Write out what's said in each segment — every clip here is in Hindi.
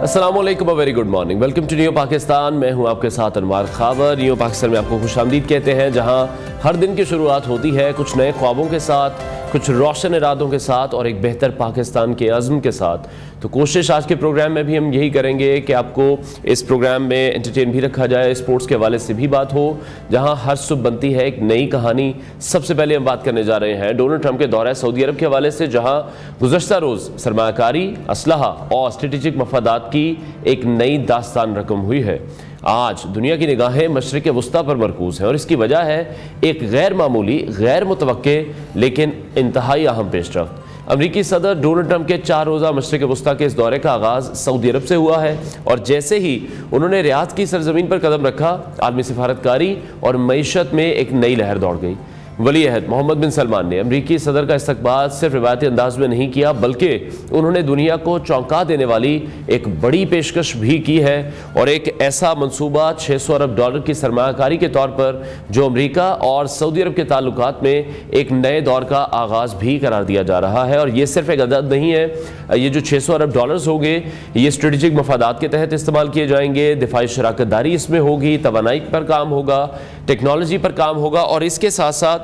अस्सलामुअलैकुम, very good morning, welcome to new Pakistan. मैं हूं आपके साथ अनवार खाबर। न्यू पाकिस्तान में आपको खुशामदीद कहते हैं, जहां हर दिन की शुरुआत होती है कुछ नए ख्वाबों के साथ, कुछ रोशन इरादों के साथ और एक बेहतर पाकिस्तान के अज़्म के साथ। तो कोशिश आज के प्रोग्राम में भी हम यही करेंगे कि आपको इस प्रोग्राम में एंटरटेन भी रखा जाए, स्पोर्ट्स के हवाले से भी बात हो, जहां हर सुबह बनती है एक नई कहानी। सबसे पहले हम बात करने जा रहे हैं डोनाल्ड ट्रंप के दौरे सऊदी अरब के हवाले से, जहां गुज़श्ता रोज़ सरमायाकारी, असलहा और स्ट्रेटेजिक मफादात की एक नई दास्तान रकम हुई है। आज दुनिया की निगाहें मशरिक़ वुस्ता पर मरकूज़ हैं और इसकी वजह है एक गैर मामूली, गैर मुतवक्के लेकिन इंतहाई अहम पेशरफ्त। अमरीकी सदर डोनाल्ड ट्रंप के 4 रोज़ा मशरिक़ वुस्ता के इस दौरे का आगाज़ सऊदी अरब से हुआ है और जैसे ही उन्होंने रियाद की सरजमीन पर कदम रखा, आलमी सिफारतकारी और मईशत में एक नई लहर दौड़ गई। वली अहद मोहम्मद बिन सलमान ने अमरीकी सदर का इस्तकबाल सिर्फ रिवायती अंदाज में नहीं किया, बल्कि उन्होंने दुनिया को चौंका देने वाली एक बड़ी पेशकश भी की है और एक ऐसा मनसूबा $600 अरब की सरमायाकारी के तौर पर जो अमरीका और सऊदी अरब के ताल्लुकात में एक नए दौर का आगाज़ भी करार दिया जा रहा है। और ये सिर्फ एक अदद नहीं है, ये जो $600 अरब होंगे ये स्ट्रेटेजिक मफादात के तहत इस्तेमाल किए जाएंगे। दिफाई शराकत दारी इसमें होगी, तवानाई पर काम होगा, टेक्नोलॉजी पर काम होगा और इसके साथ साथ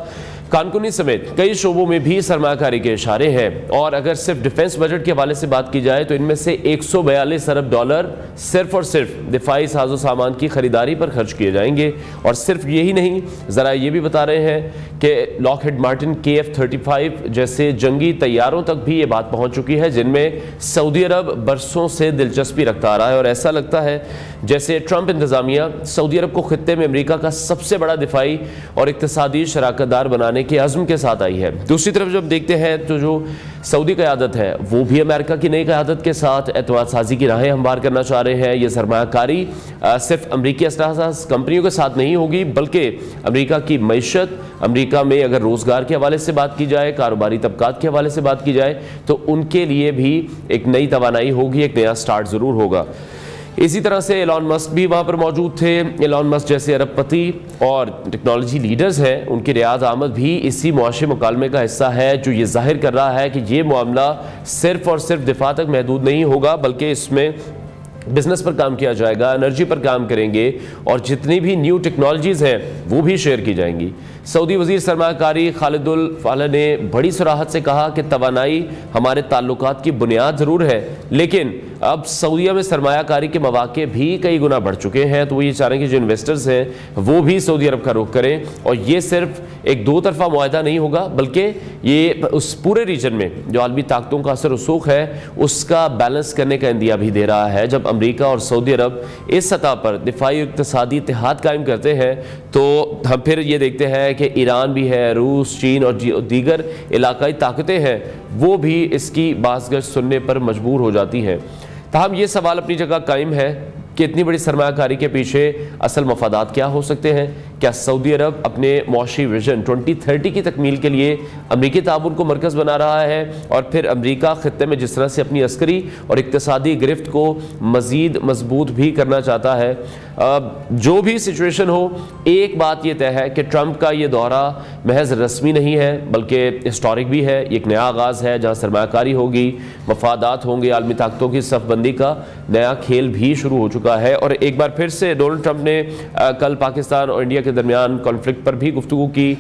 कानूनी समेत कई शोबों में भी सरमायाकारी के इशारे हैं। और अगर सिर्फ डिफेंस बजट के हवाले से बात की जाए तो इनमें से $142 अरब सिर्फ और सिर्फ दिफाई साजो सामान की खरीदारी पर खर्च किए जाएंगे। और सिर्फ यही नहीं, ज़रा ये भी बता रहे हैं कि लॉकहीड मार्टिन KF-35 जैसे जंगी तैयारों तक भी ये बात पहुँच चुकी है, जिनमें सऊदी अरब बरसों से दिलचस्पी रखता आ रहा है। और ऐसा लगता है जैसे ट्रंप इंतज़ामिया सऊदी अरब को खित्ते में अमरीका का सबसे बड़ा दिफाई और इक़्तिसादी शराकतदार बनाने के अज़्म के साथ आई है। दूसरी तरफ जब देखते हैं तो जो सऊदी क़यादत है वो भी अमेरिका की नई क़यादत के साथ एतमाद साजी की राहें हमवार करना चाह रहे हैं। ये सरमायाकारी सिर्फ अमरीकी असलाह कंपनियों के साथ नहीं होगी, बल्कि अमरीका की मईशत, अमरीका में अगर रोज़गार के हवाले से बात की जाए, कारोबारी तबकात के हवाले से बात की जाए तो उनके लिए भी एक नई तवानाई होगी, एक नया स्टार्ट ज़रूर होगा। इसी तरह से एलॉन मस्क भी वहाँ पर मौजूद थे। एलॉन मस्क जैसे अरबपति और टेक्नोलॉजी लीडर्स हैं, उनकी रियाद आमद भी इसी मुआशी मुकालमे का हिस्सा है, जो ये जाहिर कर रहा है कि ये मामला सिर्फ और सिर्फ दिफा तक महदूद नहीं होगा, बल्कि इसमें बिजनेस पर काम किया जाएगा, एनर्जी पर काम करेंगे और जितनी भी न्यू टेक्नोलॉजीज़ हैं वो भी शेयर की जाएंगी। सऊदी वज़ीर सरमायाकारी खालिदुल फाला ने बड़ी सराहत से कहा कि तवानाई हमारे ताल्लुकात की बुनियाद ज़रूर है, लेकिन अब सऊदीया में सरमायाकारी के मौके भी कई गुना बढ़ चुके हैं। तो वो ये चाह रहे हैं कि जो इन्वेस्टर्स हैं वो भी सऊदी अरब का रुख करें और ये सिर्फ एक दो तरफा मुआहदा नहीं होगा, बल्कि ये उस पूरे रीजन में जो आलमी ताकतों का असर रसूख है उसका बैलेंस करने का इंदिया भी दे रहा है। जब अमरीका और सऊदी अरब इस सतह पर दिफाई इक़्तिसादी इत्तेहाद कायम करते हैं तो हम फिर ये देखते हैं कि ईरान भी है, रूस, चीन और दीगर इलाकाई ताकतें हैं, वो भी इसकी बाज़गश सुनने पर मजबूर हो जाती हैं। ताहम ये सवाल अपनी जगह कायम है कि इतनी बड़ी सरमायाकारी के पीछे असल मफादात क्या हो सकते हैं। क्या सऊदी अरब अपने मुआशी विजन 2030 की तकमील के लिए अमरीकी ताउन को मरकज़ बना रहा है और फिर अमरीका खित्ते में जिस तरह से अपनी अस्करी और इक़्तिसादी गिरफ्त को मज़ीद मजबूत भी करना चाहता है। जो भी सिचुएशन हो, एक बात यह तय है कि ट्रंप का ये दौरा महज रस्मी नहीं है बल्कि हिस्टोरिक भी है। एक नया आगाज़ है जहाँ सरमायाकारी होगी, मफादात होंगे, आलमी ताकतों की सफ़बंदी का नया खेल भी शुरू हो चुका है। और एक बार फिर से डोनाल्ड ट्रंप ने कल पाकिस्तान और इंडिया के दरमियान कॉन्फ्लिक्ट पर भी गुफ्तगू की।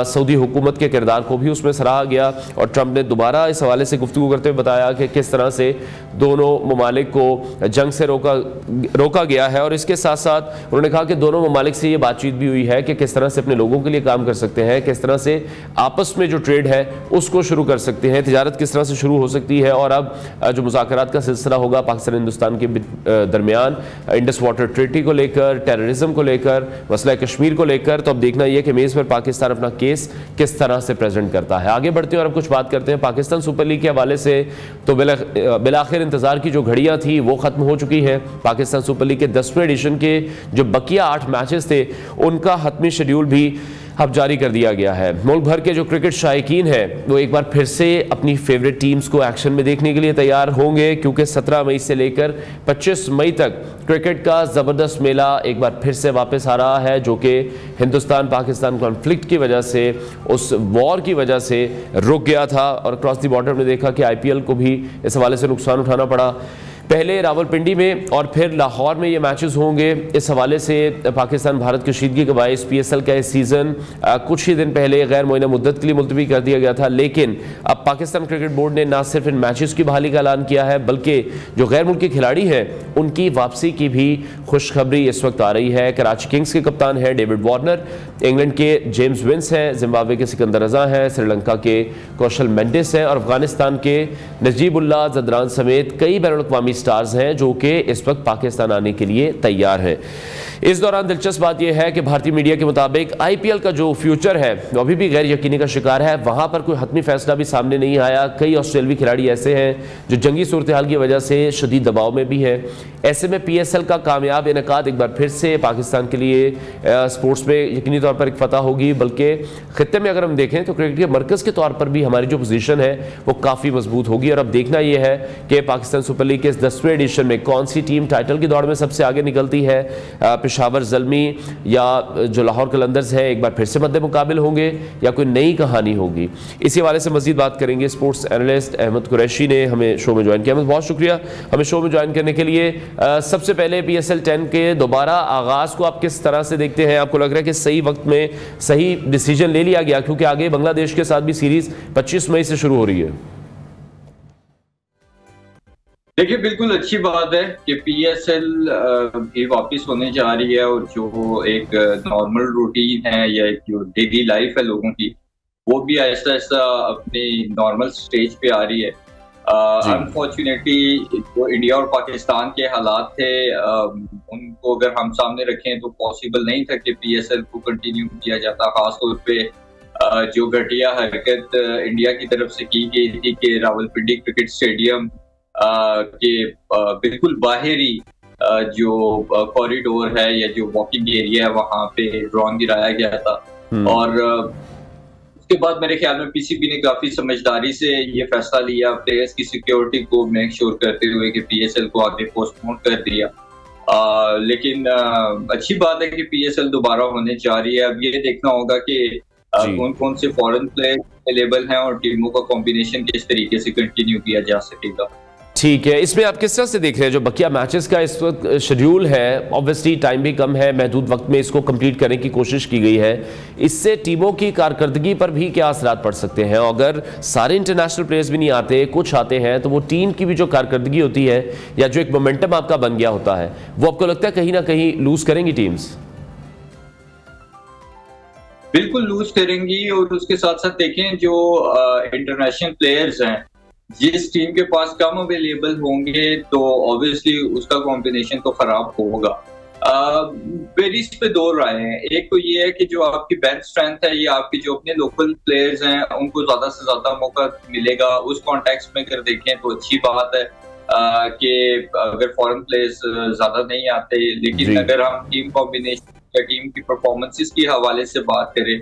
सऊदी हुकूमत के किरदार को भी उसमें सराहा गया और ट्रंप ने दोबारा इस हवाले से गुफ्तगू करते हुए बताया कि किस तरह से दोनों ममालिक को जंग से रोका गया है। और इसके साथ साथ उन्होंने कहा कि दोनों ममालिक से ये बातचीत भी हुई है कि किस तरह से अपने लोगों के लिए काम कर सकते हैं, किस तरह से आपस में जो ट्रेड है उसको शुरू कर सकते हैं, तिजारत किस तरह से शुरू हो सकती है। और अब जो मुज़ाकरात का सिलसिला होगा पाकिस्तान हिंदुस्तान के दरमियान इंडस वाटर ट्रीटी को लेकर, टेररिज्म को लेकर, मसला कश्मीर को लेकर, तो अब देखना यह कि मेज़ पर पाकिस्तान अपना केस किस तरह से प्रेजेंट करता है। आगे बढ़ते हैं और अब कुछ बात करते हैं पाकिस्तान सुपर लीग के हवाले से। तो बिलाखिर इंतज़ार की जो घड़ियाँ थी वो ख़त्म हो चुकी है। पाकिस्तान सुपर लीग के 10वें एडिशन के जो बकिया 8 मैचेस थे उनका हतमी शेड्यूल भी अब जारी कर दिया गया है। मुल्क भर के जो क्रिकेट शायकीन हैं वो एक बार फिर से अपनी फेवरेट टीम्स को एक्शन में देखने के लिए तैयार होंगे, क्योंकि 17 मई से लेकर 25 मई तक क्रिकेट का ज़बरदस्त मेला एक बार फिर से वापस आ रहा है, जो कि हिंदुस्तान पाकिस्तान कॉन्फ्लिक्ट की वजह से, उस वॉर की वजह से रुक गया था। और क्रॉस द बॉर्डर में देखा कि IPL को भी इस हवाले से नुकसान उठाना पड़ा। पहले रावलपिंडी में और फिर लाहौर में ये मैचेस होंगे। इस हवाले से पाकिस्तान भारत कशीदगी के बायस पीएसएल का इस सीज़न कुछ ही दिन पहले गैर मुअय्यना मुद्दत के लिए मुलतवी कर दिया गया था, लेकिन अब पाकिस्तान क्रिकेट बोर्ड ने न सिर्फ इन मैचेस की बहाली का ऐलान किया है बल्कि जो गैर मुल्की खिलाड़ी हैं उनकी वापसी की भी खुशखबरी इस वक्त आ रही है। कराची किंग्स के कप्तान हैं डेविड वार्नर, इंग्लैंड के जेम्स विंस हैं, जिम्बाब्वे के सिकंदर रजा हैं, श्रीलंका के कौशल मेंडिस हैं और अफगानिस्तान के नजीबुल्लाह जदरान समेत कई बैनुल-अक़वामी स्टार्स हैं जो कि इस वक्त पाकिस्तान आने के लिए तैयार हैं। इस दौरान दिलचस्प बात यह है कि भारतीय मीडिया के मुताबिक आईपीएल का जो फ्यूचर है वो अभी भी गैर यकीनी का शिकार है। वहां पर कोई हतमी फैसला भी सामने नहीं आया। कई ऑस्ट्रेलियाई खिलाड़ी ऐसे हैं जो जंगी सूरत हाल की वजह से शदीद दबाव में भी है। ऐसे में पीएसएल का कामयाब इनेकाद एक बार फिर से पाकिस्तान के लिए स्पोर्ट्स में यकीनी तौर पर एक फतह होगी, बल्कि खित्ते में अगर हम देखें तो क्रिकेट के मरकज़ के तौर पर भी हमारी जो पोजीशन है वो काफ़ी मजबूत होगी। और अब देखना यह है कि पाकिस्तान सुपर लीग के इस 10वें एडिशन में कौन सी टीम टाइटल की दौड़ में सबसे आगे निकलती है। पेशावर ज़ल्मी या जो लाहौर कलंदर्स है एक बार फिर से मद्दे मुकाबिल होंगे या कोई नई कहानी होगी। इसी हवाले से मजीद बात करेंगे। स्पोर्ट्स एनालिस्ट अहमद कुरैशी ने हमें शो में ज्वाइन किया। अहमद, बहुत शुक्रिया हमें शो में ज्वाइन करने के लिए। सबसे पहले PSL 10 के दोबारा आगाज़ को आप किस तरह से देखते हैं? आपको लग रहा है कि सही वक्त में सही डिसीजन ले लिया गया, क्योंकि आगे बांग्लादेश के साथ भी सीरीज 25 मई से शुरू हो रही है? देखिए, बिल्कुल अच्छी बात है कि PSL भी वापस होने जा रही है और जो एक नॉर्मल रूटीन है या एक जो डेली लाइफ है लोगों की, वो भी आहिस्ता आहिस्ता अपनी नॉर्मल स्टेज पे आ रही है। अनफॉर्चुनेटली जो इंडिया और पाकिस्तान के हालात थे उनको अगर हम सामने रखें तो पॉसिबल नहीं था कि PSL को कंटिन्यू किया जाता। खासतौर पे जो घटिया हरकत इंडिया की तरफ से की गई थी कि रावलपिंडी क्रिकेट स्टेडियम के बिल्कुल बाहरी जो कॉरिडोर है या जो वॉकिंग एरिया है वहां पे ड्रोन गिराया गया था। और उसके बाद मेरे ख्याल में PCB ने काफी समझदारी से ये फैसला लिया, प्लेयर्स की सिक्योरिटी को मेक श्योर करते हुए कि PSL को आगे पोस्टपोन कर दिया। लेकिन अच्छी बात है कि PSL दोबारा होने जा रही है। अब ये देखना होगा कि कौन कौन से फॉरेन प्लेयर अवेलेबल हैं और टीमों का कॉम्बिनेशन किस तरीके से कंटिन्यू किया जा सकेगा। ठीक है, इसमें आप किस तरह से देख रहे हैं जो बकिया मैचेस का इस वक्त शेड्यूल है? ऑब्वियसली टाइम भी कम है, महदूद वक्त में इसको कंप्लीट करने की कोशिश की गई है। इससे टीमों की कारकर्दगी पर भी क्या असरात पड़ सकते हैं? अगर सारे इंटरनेशनल प्लेयर्स भी नहीं आते, कुछ आते हैं, तो वो टीम की भी जो कारकर्दगी होती है या जो एक मोमेंटम आपका बन गया होता है, वो आपको लगता है कहीं ना कहीं लूज करेंगी टीम्स? बिल्कुल लूज करेंगी। और उसके साथ साथ देखें जो इंटरनेशनल प्लेयर्स हैं, जिस टीम के पास कम अवेलेबल होंगे तो ऑब्वियसली उसका कॉम्बिनेशन तो खराब होगा। मेरी इस पे दो राय हैं। एक तो ये है कि जो आपकी बेंच स्ट्रेंथ है या आपके जो अपने लोकल प्लेयर्स हैं उनको ज्यादा से ज्यादा मौका मिलेगा। उस कॉन्टेक्स्ट में अगर देखें तो अच्छी बात है कि अगर फॉरेन प्लेयर्स ज्यादा नहीं आते, लेकिन अगर हम टीम कॉम्बिनेशन या टीम की परफॉर्मेंसेस के हवाले से बात करें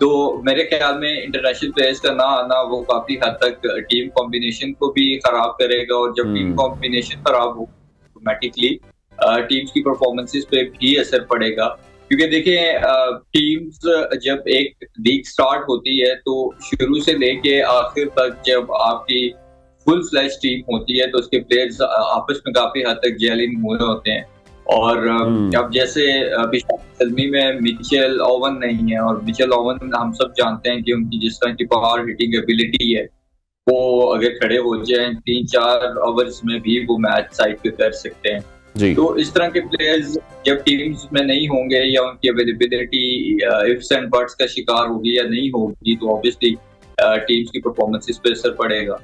तो मेरे ख्याल में इंटरनेशनल प्लेयर्स का ना आना वो काफी हद तक टीम कॉम्बिनेशन को भी खराब करेगा। और जब टीम कॉम्बिनेशन खराब हो ऑटोमेटिकली टीम्स की परफॉर्मेंसेस पे भी असर पड़ेगा। क्योंकि देखें, टीम्स जब एक लीग स्टार्ट होती है तो शुरू से लेके आखिर तक जब आपकी फुल फ्लैश टीम होती है तो उसके प्लेयर्स आपस में काफी हद तक जेलिंग हुए होते हैं। और अब जैसे ज़ल्मी में मिचेल ओवन नहीं है, और मिचेल ओवन हम सब जानते हैं कि उनकी जिस तरह की पावर हिटिंग एबिलिटी है वो अगर खड़े हो जाएं 3-4 ओवर्स में भी वो मैच साइड पे कर सकते हैं जी। तो इस तरह के प्लेयर्स जब टीम्स में नहीं होंगे या उनकी अवेलेबिलिटी इफ्स एंड बट्स का शिकार होगी या नहीं होगी तो ऑब्वियसली टीम्स की परफॉर्मेंसेस पे असर पड़ेगा।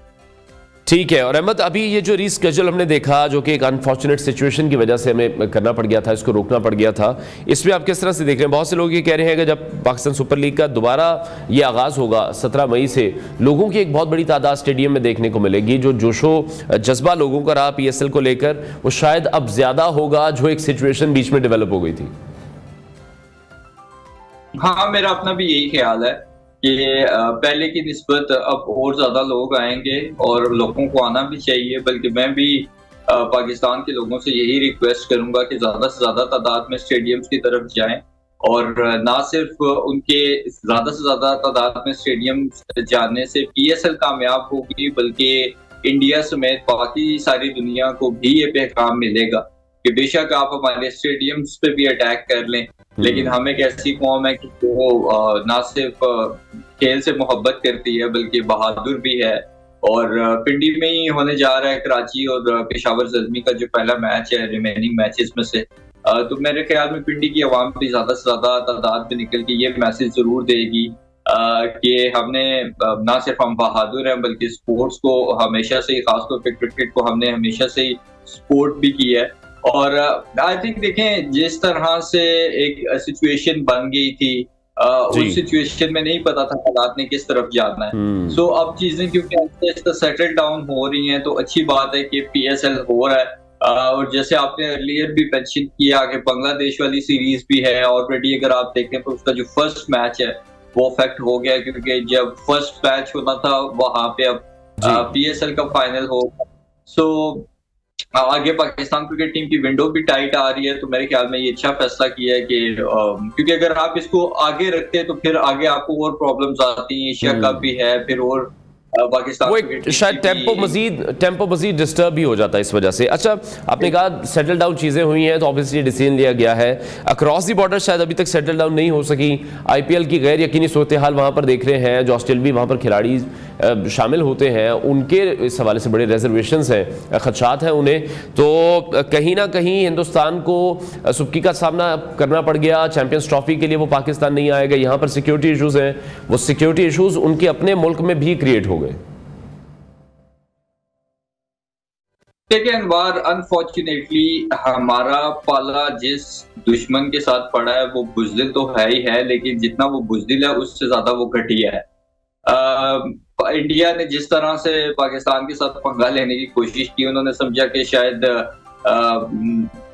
ठीक है। और अहमद, अभी ये जो रीस्केड्यूल हमने देखा जो कि एक अनफॉर्चुनेट सिचुएशन की वजह से हमें करना पड़ गया था, इसको रोकना पड़ गया था, इसमें आप किस तरह से देख रहे हैं? बहुत से लोग ये कह रहे हैं कि जब पाकिस्तान सुपर लीग का दोबारा ये आगाज़ होगा 17 मई से, लोगों की एक बहुत बड़ी तादाद स्टेडियम में देखने को मिलेगी। जो जोशो जज्बा लोगों का रहा PSL को लेकर वो शायद अब ज़्यादा होगा जो एक सिचुएशन बीच में डेवलप हो गई थी। हाँ, मेरा अपना भी यही ख्याल है कि पहले की निस्बत अब और ज्यादा लोग आएंगे और लोगों को आना भी चाहिए। बल्कि मैं भी पाकिस्तान के लोगों से यही रिक्वेस्ट करूंगा कि ज्यादा से ज्यादा तादाद में स्टेडियम्स की तरफ जाएं, और ना सिर्फ उनके ज्यादा से ज्यादा तादाद में स्टेडियम जाने से PSL कामयाब होगी, बल्कि इंडिया समेत बाकी सारी दुनिया को भी ये पैगाम मिलेगा कि बेशक आप हमारे स्टेडियम्स पे भी अटैक कर लें, लेकिन हम एक ऐसी कौम है कि वो ना सिर्फ खेल से मोहब्बत करती है बल्कि बहादुर भी है। और पिंडी में ही होने जा रहा है कराची और पेशावर ज़ल्मी का जो पहला मैच है रिमेनिंग मैचेस में से, तो मेरे ख्याल में पिंडी की आवाम भी ज्यादा से ज्यादा तादाद में निकल के ये मैसेज जरूर देगी कि हमने ना सिर्फ हम बहादुर हैं बल्कि स्पोर्ट्स को हमेशा से ही, खासतौर पे क्रिकेट को हमने हमेशा से ही सपोर्ट भी किया है। और आई थिंक देखें जिस तरह से एक सिचुएशन बन गई थी, उस सिचुएशन में नहीं पता था हालात ने किस तरफ जाना है। सो अब चीजें क्योंकि आहिस्ता सेटल डाउन हो रही हैं तो अच्छी बात है कि PSL हो रहा है। और जैसे आपने अर्लियर भी मेंशन किया कि बांग्लादेश वाली सीरीज भी है ऑलरेडी, अगर आप देखें तो उसका जो फर्स्ट मैच है वो अफेक्ट हो गया, क्योंकि जब फर्स्ट मैच होना था वहां पे अब PSL का फाइनल होगा। सो आगे पाकिस्तान क्रिकेट टीम की विंडो भी टाइट आ रही है, तो मेरे ख्याल में ये अच्छा फैसला किया है कि क्योंकि अगर आप इसको आगे रखते हैं तो फिर आगे आपको और प्रॉब्लम्स आती हैं। एशिया कप भी है, फिर और पाकिस्तान वो एक शायद टेम्पो मजीद डिस्टर्ब भी हो जाता है इस वजह से। अच्छा, आपने कहा सेटल डाउन चीज़ें हुई हैं तो ऑब्वियसली डिसीजन लिया गया है। अक्रॉस दी बॉर्डर शायद अभी तक सेटल डाउन नहीं हो सकी। IPL की गैर यकीनी सूरत हाल वहाँ पर देख रहे हैं, जो ऑस्ट्रेलिया वहाँ पर खिलाड़ी शामिल होते हैं उनके इस हवाले से बड़े रिजर्वेशंस हैं, खदशात हैं उन्हें, तो कहीं ना कहीं हिंदुस्तान को सुबकी का सामना करना पड़ गया। चैंपियंस ट्रॉफी के लिए वो पाकिस्तान नहीं आएगा, यहाँ पर सिक्योरिटी इशूज़ हैं, वो सिक्योरिटी इशूज़ उनके अपने मुल्क में भी क्रिएट हो गए। देखिए अनवार, अनफॉर्चुनेटली हमारा पाला जिस दुश्मन के साथ पड़ा है वो बुज़दिल तो है ही है, लेकिन जितना वो बुज़दिल है उससे ज्यादा वो घटिया है। इंडिया ने जिस तरह से पाकिस्तान के साथ पंगा लेने की कोशिश की, उन्होंने समझा कि शायद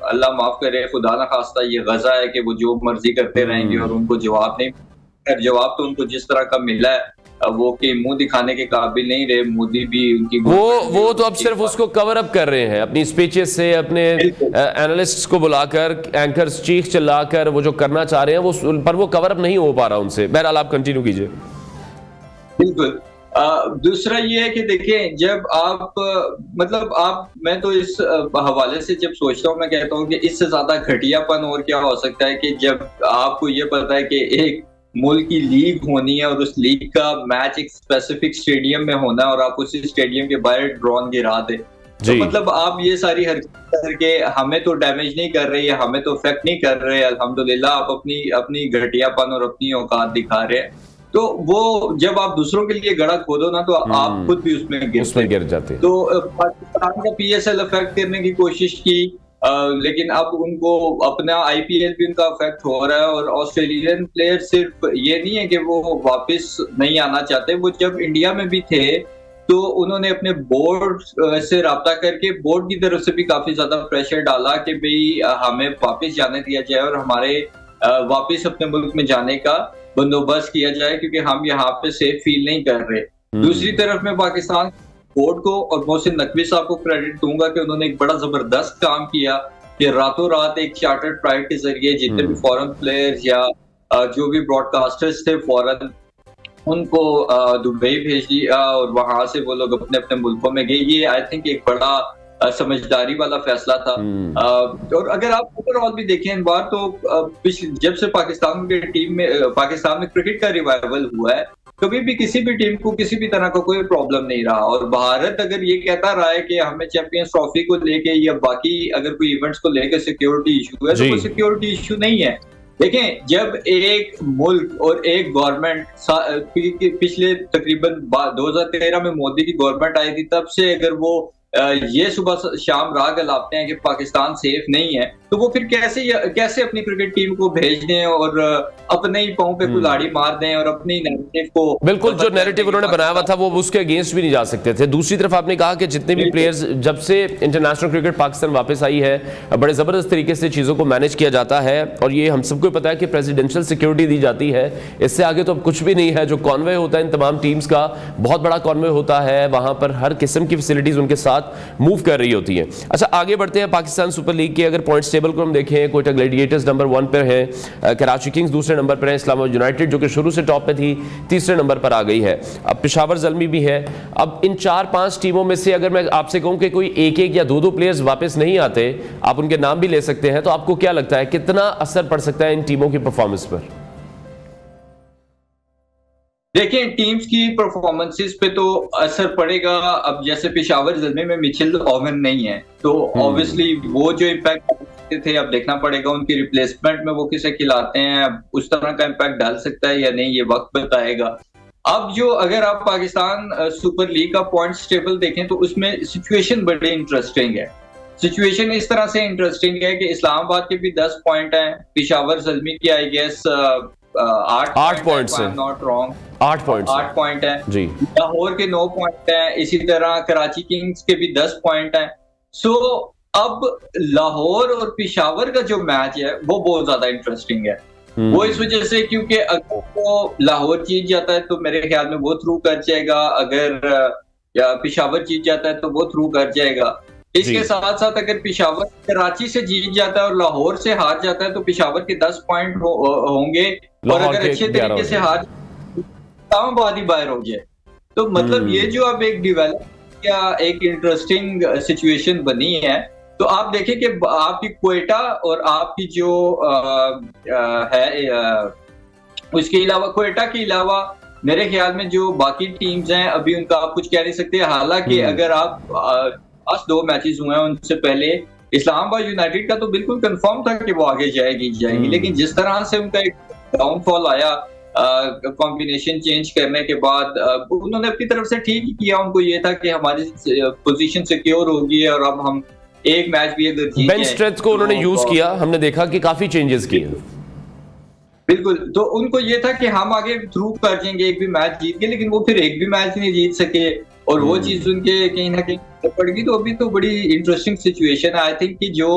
अल्लाह माफ करे, खुदा ना खास्ता ये गजा है कि वो जो मर्जी करते रहेंगे और उनको जवाब नहीं, जवाब तो उनको जिस तरह का मिला है वो कि मुंह दिखाने के काबिल नहीं रहे। मोदी भी उनकी वो तो अब सिर्फ उसको कवर अप कर रहे हैं अपनी स्पीचेस से, अपने एनालिस्ट्स को बुलाकर, एंकर्स चीख चिल्लाकर वो जो करना चाह रहे हैं वो, पर वो कवर अप नहीं हो पा रहा उनसे। बहरहाल आप कंटिन्यू कीजिए। बिल्कुल। दूसरा ये है कि देखें, जब आप मैं तो इस हवाले से जब सोचता हूँ मैं कहता हूँ कि इससे ज्यादा घटियापन और क्या हो सकता है कि जब आपको ये पता है कि एक मुल्क की लीग होनी है और उस लीग का मैच एक स्पेसिफिक स्टेडियम में होना है और आप उसी स्टेडियम के बाहर ड्रोन गिरा दे, तो मतलब आप ये सारी हरकत करके हमें तो डैमेज नहीं कर रही है, हमें तो इफेक्ट नहीं कर रहे, अल्हम्दुलिल्लाह आप अपनी घटियापन और अपनी औकात दिखा रहे हैं। तो वो जब आप दूसरों के लिए गड़ा खोदो ना तो आप खुद भी उसमें गिर जाते। तो पाकिस्तान का PSL अफेक्ट करने की कोशिश की, लेकिन अब उनको अपना IPL भी उनका अफेक्ट हो रहा है। और ऑस्ट्रेलियन प्लेयर सिर्फ ये नहीं है कि वो वापस नहीं आना चाहते, वो जब इंडिया में भी थे तो उन्होंने अपने बोर्ड से रब्ता करके बोर्ड की तरफ से भी काफी ज्यादा प्रेशर डाला कि भाई हमें वापस जाने दिया जाए और हमारे वापस अपने मुल्क में जाने का बंदोबस्त किया जाए, क्योंकि हम यहाँ पे सेफ फील नहीं कर रहे। दूसरी तरफ में पाकिस्तान बोर्ड को और मोहसिन नकवी साहब को क्रेडिट दूंगा कि उन्होंने एक बड़ा जबरदस्त काम किया कि रातों रात एक चार्टर्ड फ्लाइट के जरिए जितने भी फॉरेन प्लेयर्स या जो भी ब्रॉडकास्टर्स थे फॉरेन, उनको दुबई भेज दिया और वहां से वो लोग अपने अपने मुल्कों में गए। ये आई थिंक एक बड़ा समझदारी वाला फैसला था। और अगर आप ओवरऑल भी देखें इन बार तो जब से पाकिस्तान में क्रिकेट का रिवाइवल हुआ है, कभी भी किसी भी टीम को किसी भी तरह का कोई प्रॉब्लम नहीं रहा। और भारत अगर ये कहता रहा है कि हमें चैंपियंस ट्रॉफी को लेके या बाकी अगर कोई इवेंट्स को लेके सिक्योरिटी इशू है, तो वो सिक्योरिटी इशू नहीं है। देखें, जब एक मुल्क और एक गवर्नमेंट पिछले तकरीबन 2013 में मोदी की गवर्नमेंट आई थी, तब से अगर वो ये सुबह शाम राग लाते हैं कि पाकिस्तान सेफ नहीं है, तो वो फिर कैसे अपनी क्रिकेट टीम को भेज दें और अपने ही पांव पे कुल्हाड़ी मार दें और अपनी नैरेटिव को, बिल्कुल जो नैरेटिव उन्होंने बनाया हुआ था वो उसके अगेंस्ट भी नहीं जा सकते थे। दूसरी तरफ आपने कहा कि जितने भी प्लेयर्स, जब से इंटरनेशनल क्रिकेट पाकिस्तान वापस आई है, बड़े ज़बरदस्त तरीके से चीज़ों को मैनेज किया जाता है और ये हम सबको पता है कि प्रेसिडेंशियल सिक्योरिटी दी जाती है। इससे आगे तो अब कुछ भी नहीं है। जो कॉन्वे होता है इन तमाम टीम्स का, बहुत बड़ा कॉन्वे होता है, वहाँ पर हर किस्म की फैसिलिटीज़ उनके साथ मूव कर रही होती है। अच्छा, आगे बढ़ते हैं। पाकिस्तान सुपर लीग के अगर पॉइंट्स टेबल टेबल को हम देखें, कोयटा ग्लैडिएटर्स नंबर 1 पर है, कराची किंग्स दूसरे नंबर पर है, इस्लामाबाद यूनाइटेड जो कि शुरू से टॉप पे थी तीसरे नंबर पर आ गई है, अब पेशावर ज़ल्मी भी है। अब इन 4-5 टीमों में से अगर मैं आपसे कहूं कि कोई एक या दो प्लेयर्स वापस नहीं आते, आप उनके नाम भी ले सकते हैं, तो आपको क्या लगता है कितना असर पड़ सकता है इन टीमों की परफॉर्मेंस पर? देखिए, टीम्स की परफॉर्मेंसेस पे तो असर पड़ेगा। अब जैसे पेशावर ज़ल्मी में मिचेल ओवन नहीं है, तो ऑब्वियसली वो जो इम्पैक्ट थे, अब देखना पड़ेगा उनकी रिप्लेसमेंट में वो किसे खिलाते हैं, अब उस तरह का इम्पैक्ट डाल सकता है या नहीं, ये वक्त बताएगा। अब जो अगर आप पाकिस्तान सुपर लीग का पॉइंट्स टेबल देखें तो उसमें सिचुएशन बड़ी इंटरेस्टिंग है। सिचुएशन इस तरह से इंटरेस्टिंग है कि इस्लामाबाद के भी 10 पॉइंट हैं, पेशावर ज़ल्मी की आई गेस 8 पॉइंट है, नॉट रॉन्ग, 8 पॉइंट है जी। लाहौर के 9 पॉइंट हैं, इसी तरह कराची किंग्स के भी 10 पॉइंट हैं। सो अब लाहौर और पेशावर का जो मैच है वो बहुत ज्यादा इंटरेस्टिंग है। वो इस वजह से क्योंकि अगर वो लाहौर जीत जाता है तो मेरे ख्याल में वो थ्रू कर जाएगा, अगर पेशावर जीत जाता है तो वो थ्रू कर जाएगा। इसके साथ साथ अगर पेशावर कराची से जीत जाता है और लाहौर से हार जाता है तो पेशावर के 10 पॉइंट होंगे, और अगर अच्छे तरीके से हार इस्लामाबाद ही बाहर हो जाए। तो मतलब ये जो अब एक डेवलप या एक इंटरेस्टिंग सिचुएशन बनी है। तो आप देखें कि आपकी क्वेटा और आपकी जो उसके अलावा क्वेटा के अलावा मेरे ख्याल में जो बाकी टीम्स हैं अभी उनका आप कुछ कह नहीं सकते। हालांकि अगर आप आज 2 मैचेस हुए हैं, उनसे पहले इस्लामाबाद यूनाइटेड का तो बिल्कुल कंफर्म था कि वो आगे जाएगी, लेकिन जिस तरह से उनका एक डाउनफॉल आया कॉम्बिनेशन चेंज करने के बाद, उन्होंने अपनी तरफ से ठीक ही किया। उनको ये था कि हमारी पोजीशन सिक्योर होगी और अब हम एक मैच भी अगर जीते, बेंच स्ट्रेंथ को उन्होंने यूज किया, हमने देखा कि काफी चेंजेस किए। बिल्कुल, तो उनको ये था कि हम आगे थ्रू कर जाएंगे, एक भी मैच जीत के, लेकिन वो फिर एक भी मैच नहीं जीत सके और वो चीज उनके कहीं ना कहीं पड़ गई। तो अभी तो बड़ी इंटरेस्टिंग सिचुएशन है। आई थिंक कि जो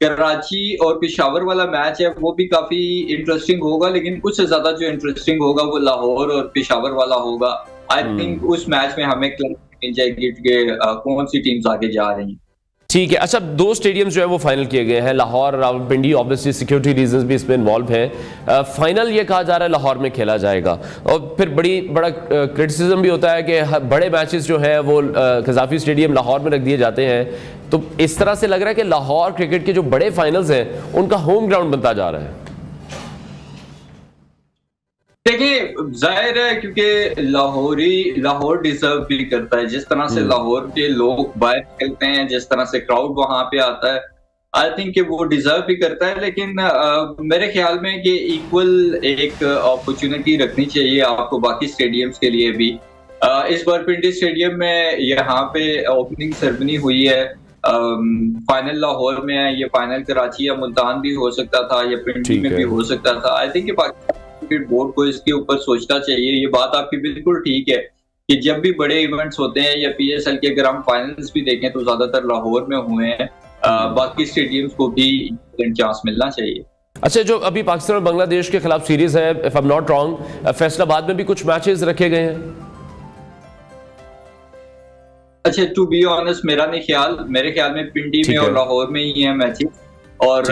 कराची और पेशावर वाला मैच है वो भी काफी इंटरेस्टिंग होगा, लेकिन उससे ज्यादा जो इंटरेस्टिंग होगा वो लाहौर और पेशावर वाला होगा। आई थिंक उस मैच में हमें क्लैरिटी मिल जाएगी कि कौन सी टीम्स आगे जा रही हैं। ठीक है। अच्छा, 2 स्टेडियम्स जो है वो फाइनल किए गए हैं, लाहौर और रावलपिंडी। ऑब्वियसली सिक्योरिटी रीजंस भी इसमें इन्वॉल्व हैं। फाइनल ये कहा जा रहा है लाहौर में खेला जाएगा, और फिर बड़ा क्रिटिसिज्म भी होता है कि बड़े मैचेस जो है वो कज़ाफ़ी स्टेडियम लाहौर में रख दिए जाते हैं। तो इस तरह से लग रहा है कि लाहौर क्रिकेट के जो बड़े फाइनल्स हैं उनका होम ग्राउंड बनता जा रहा है। देखिए, जाहिर है क्योंकि लाहौर डिजर्व भी करता है। जिस तरह से लाहौर के लोग बाहर खेलते हैं, जिस तरह से क्राउड वहां पे आता है, आई थिंक कि वो डिजर्व भी करता है। लेकिन मेरे ख्याल में कि इक्वल एक अपॉर्चुनिटी रखनी चाहिए आपको बाकी स्टेडियम्स के लिए भी। इस बार पिंडी स्टेडियम में यहाँ पे ओपनिंग सेरेमनी हुई है, फाइनल लाहौर में है, ये फाइनल कराची या मुल्तान भी हो सकता था या पिंडी में भी हो सकता था। I think Pakistan cricket board को इसके ऊपर सोचना चाहिए। ये बात आपकी बिल्कुल ठीक है कि जब भी बड़े इवेंट्स होते हैं या PSL के अगर हम फाइनल्स भी देखें तो ज्यादातर लाहौर में हुए हैं, बाकी स्टेडियम्स को भी चांस मिलना चाहिए। अच्छा, जो अभी पाकिस्तान और बांग्लादेश के खिलाफ सीरीज है, if I am not wrong, Faisalabad में भी कुछ मैचेस रखे गए हैं। अच्छा, टू बी ऑनेस्ट मेरे ख्याल में पिंडी में और लाहौर में ही है मैचेस। और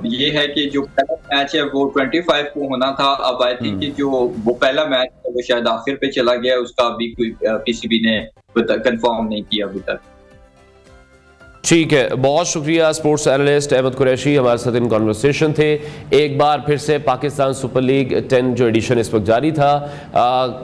ये है कि जो पहला मैच है वो 25 को होना था। अब आई थिंक कि जो वो पहला मैच है वो शायद आखिर पे चला गया, उसका अभी कोई PCB ने कंफर्म नहीं किया अभी तक। ठीक है, बहुत शुक्रिया। स्पोर्ट्स एनालिस्ट अहमद कुरैशी हमारे साथ इन कॉन्वर्सेशन थे। एक बार फिर से पाकिस्तान सुपर लीग 10 जो एडिशन इस वक्त जारी था,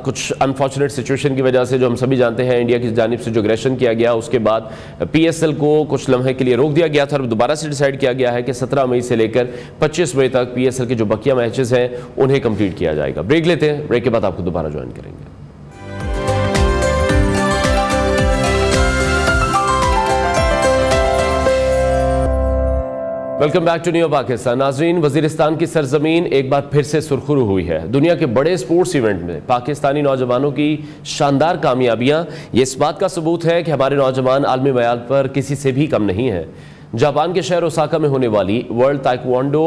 कुछ अनफॉर्चुनेट सिचुएशन की वजह से जो हम सभी जानते हैं इंडिया की जानिब से जो अग्रेशन किया गया, उसके बाद PSL को कुछ लम्हे के लिए रोक दिया गया था और दोबारा से डिसाइड किया गया है कि 17 मई से लेकर 25 मई तक PSL के जो बकिया मैचेस हैं उन्हें कंप्लीट किया जाएगा। ब्रेक लेते हैं, ब्रेक के बाद आपको दोबारा ज्वाइन करेंगे। Welcome back to new Pakistan. नाजरीन, वजीरिस्तान की सरजमीन एक बार फिर से सुरखरू हुई है। दुनिया के बड़े स्पोर्ट्स इवेंट में पाकिस्तानी नौजवानों की शानदार कामयाबियां ये इस बात का सबूत है कि हमारे नौजवान आलमी मयार पर किसी से भी कम नहीं है। जापान के शहर ओसाका में होने वाली वर्ल्ड ताइक्वांडो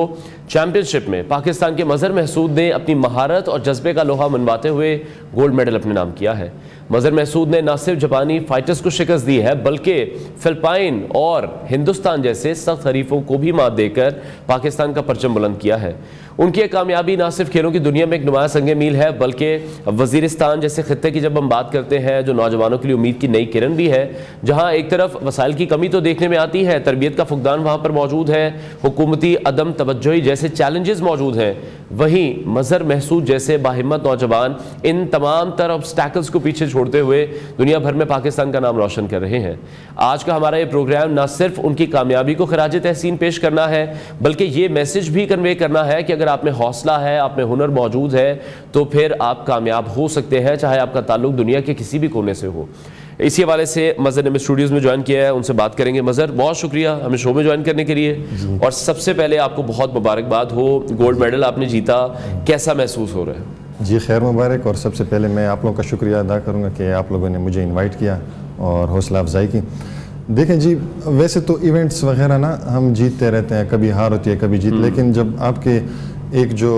चैंपियनशिप में पाकिस्तान के मजहर महसूद ने अपनी महारत और जज्बे का लोहा मनवाते हुए गोल्ड मेडल अपने नाम किया है। मजहर महसूद ने न सिर्फ जापानी फाइटर्स को शिकस्त दी है बल्कि फिलिपाइन और हिंदुस्तान जैसे सख्त हरीफों को भी मात देकर पाकिस्तान का परचम बुलंद किया है। उनकी ये कामयाबी न सिर्फ खेलों की दुनिया में एक नुमाया संगे मील है बल्कि वजीरिस्तान जैसे खित्ते की जब हम बात करते हैं जो नौजवानों के लिए उम्मीद की नई किरण भी है, जहां एक तरफ वसाइल की कमी तो देखने में आती है, तरबियत का फुकदान वहां पर मौजूद है, हुकूमती अदम तवज्जोही जैसे चैलेंजेस मौजूद हैं, वहीं मजहर महसूद जैसे बाहिम्मत नौजवान इन तमाम तर ऑब्स्टैकल्स को पीछे छोड़ते हुए दुनिया भर में पाकिस्तान का नाम रोशन कर रहे हैं। आज का हमारा ये प्रोग्राम न सिर्फ उनकी कामयाबी को खराज तहसीन पेश करना है बल्कि ये मैसेज भी कन्वे करना है कि अगर आप में हौसला है, आप में हुनर मौजूद है तो फिर आप कामयाब हो सकते हैं, चाहे आपका ताल्लुक दुनिया के किसी भी कोने से हो। इसी हवाले से मजहर ने हमें स्टूडियोज में ज्वाइन किया है, उनसे बात करेंगे। मजहर, बहुत शुक्रिया हमें शो में ज्वाइन करने के लिए, और सबसे पहले आपको बहुत मुबारकबाद हो, गोल्ड मेडल आपने जीता, कैसा महसूस हो रहा है? जी खैर मुबारक, और सबसे पहले मैं आप लोगों का शुक्रिया अदा करूँगा कि आप लोगों ने मुझे इन्वाइट किया और हौसला अफजाई की। देखें जी, वैसे तो इवेंट्स वगैरह ना हम जीतते रहते हैं, कभी हार होती है कभी जीत, लेकिन जब आपके एक जो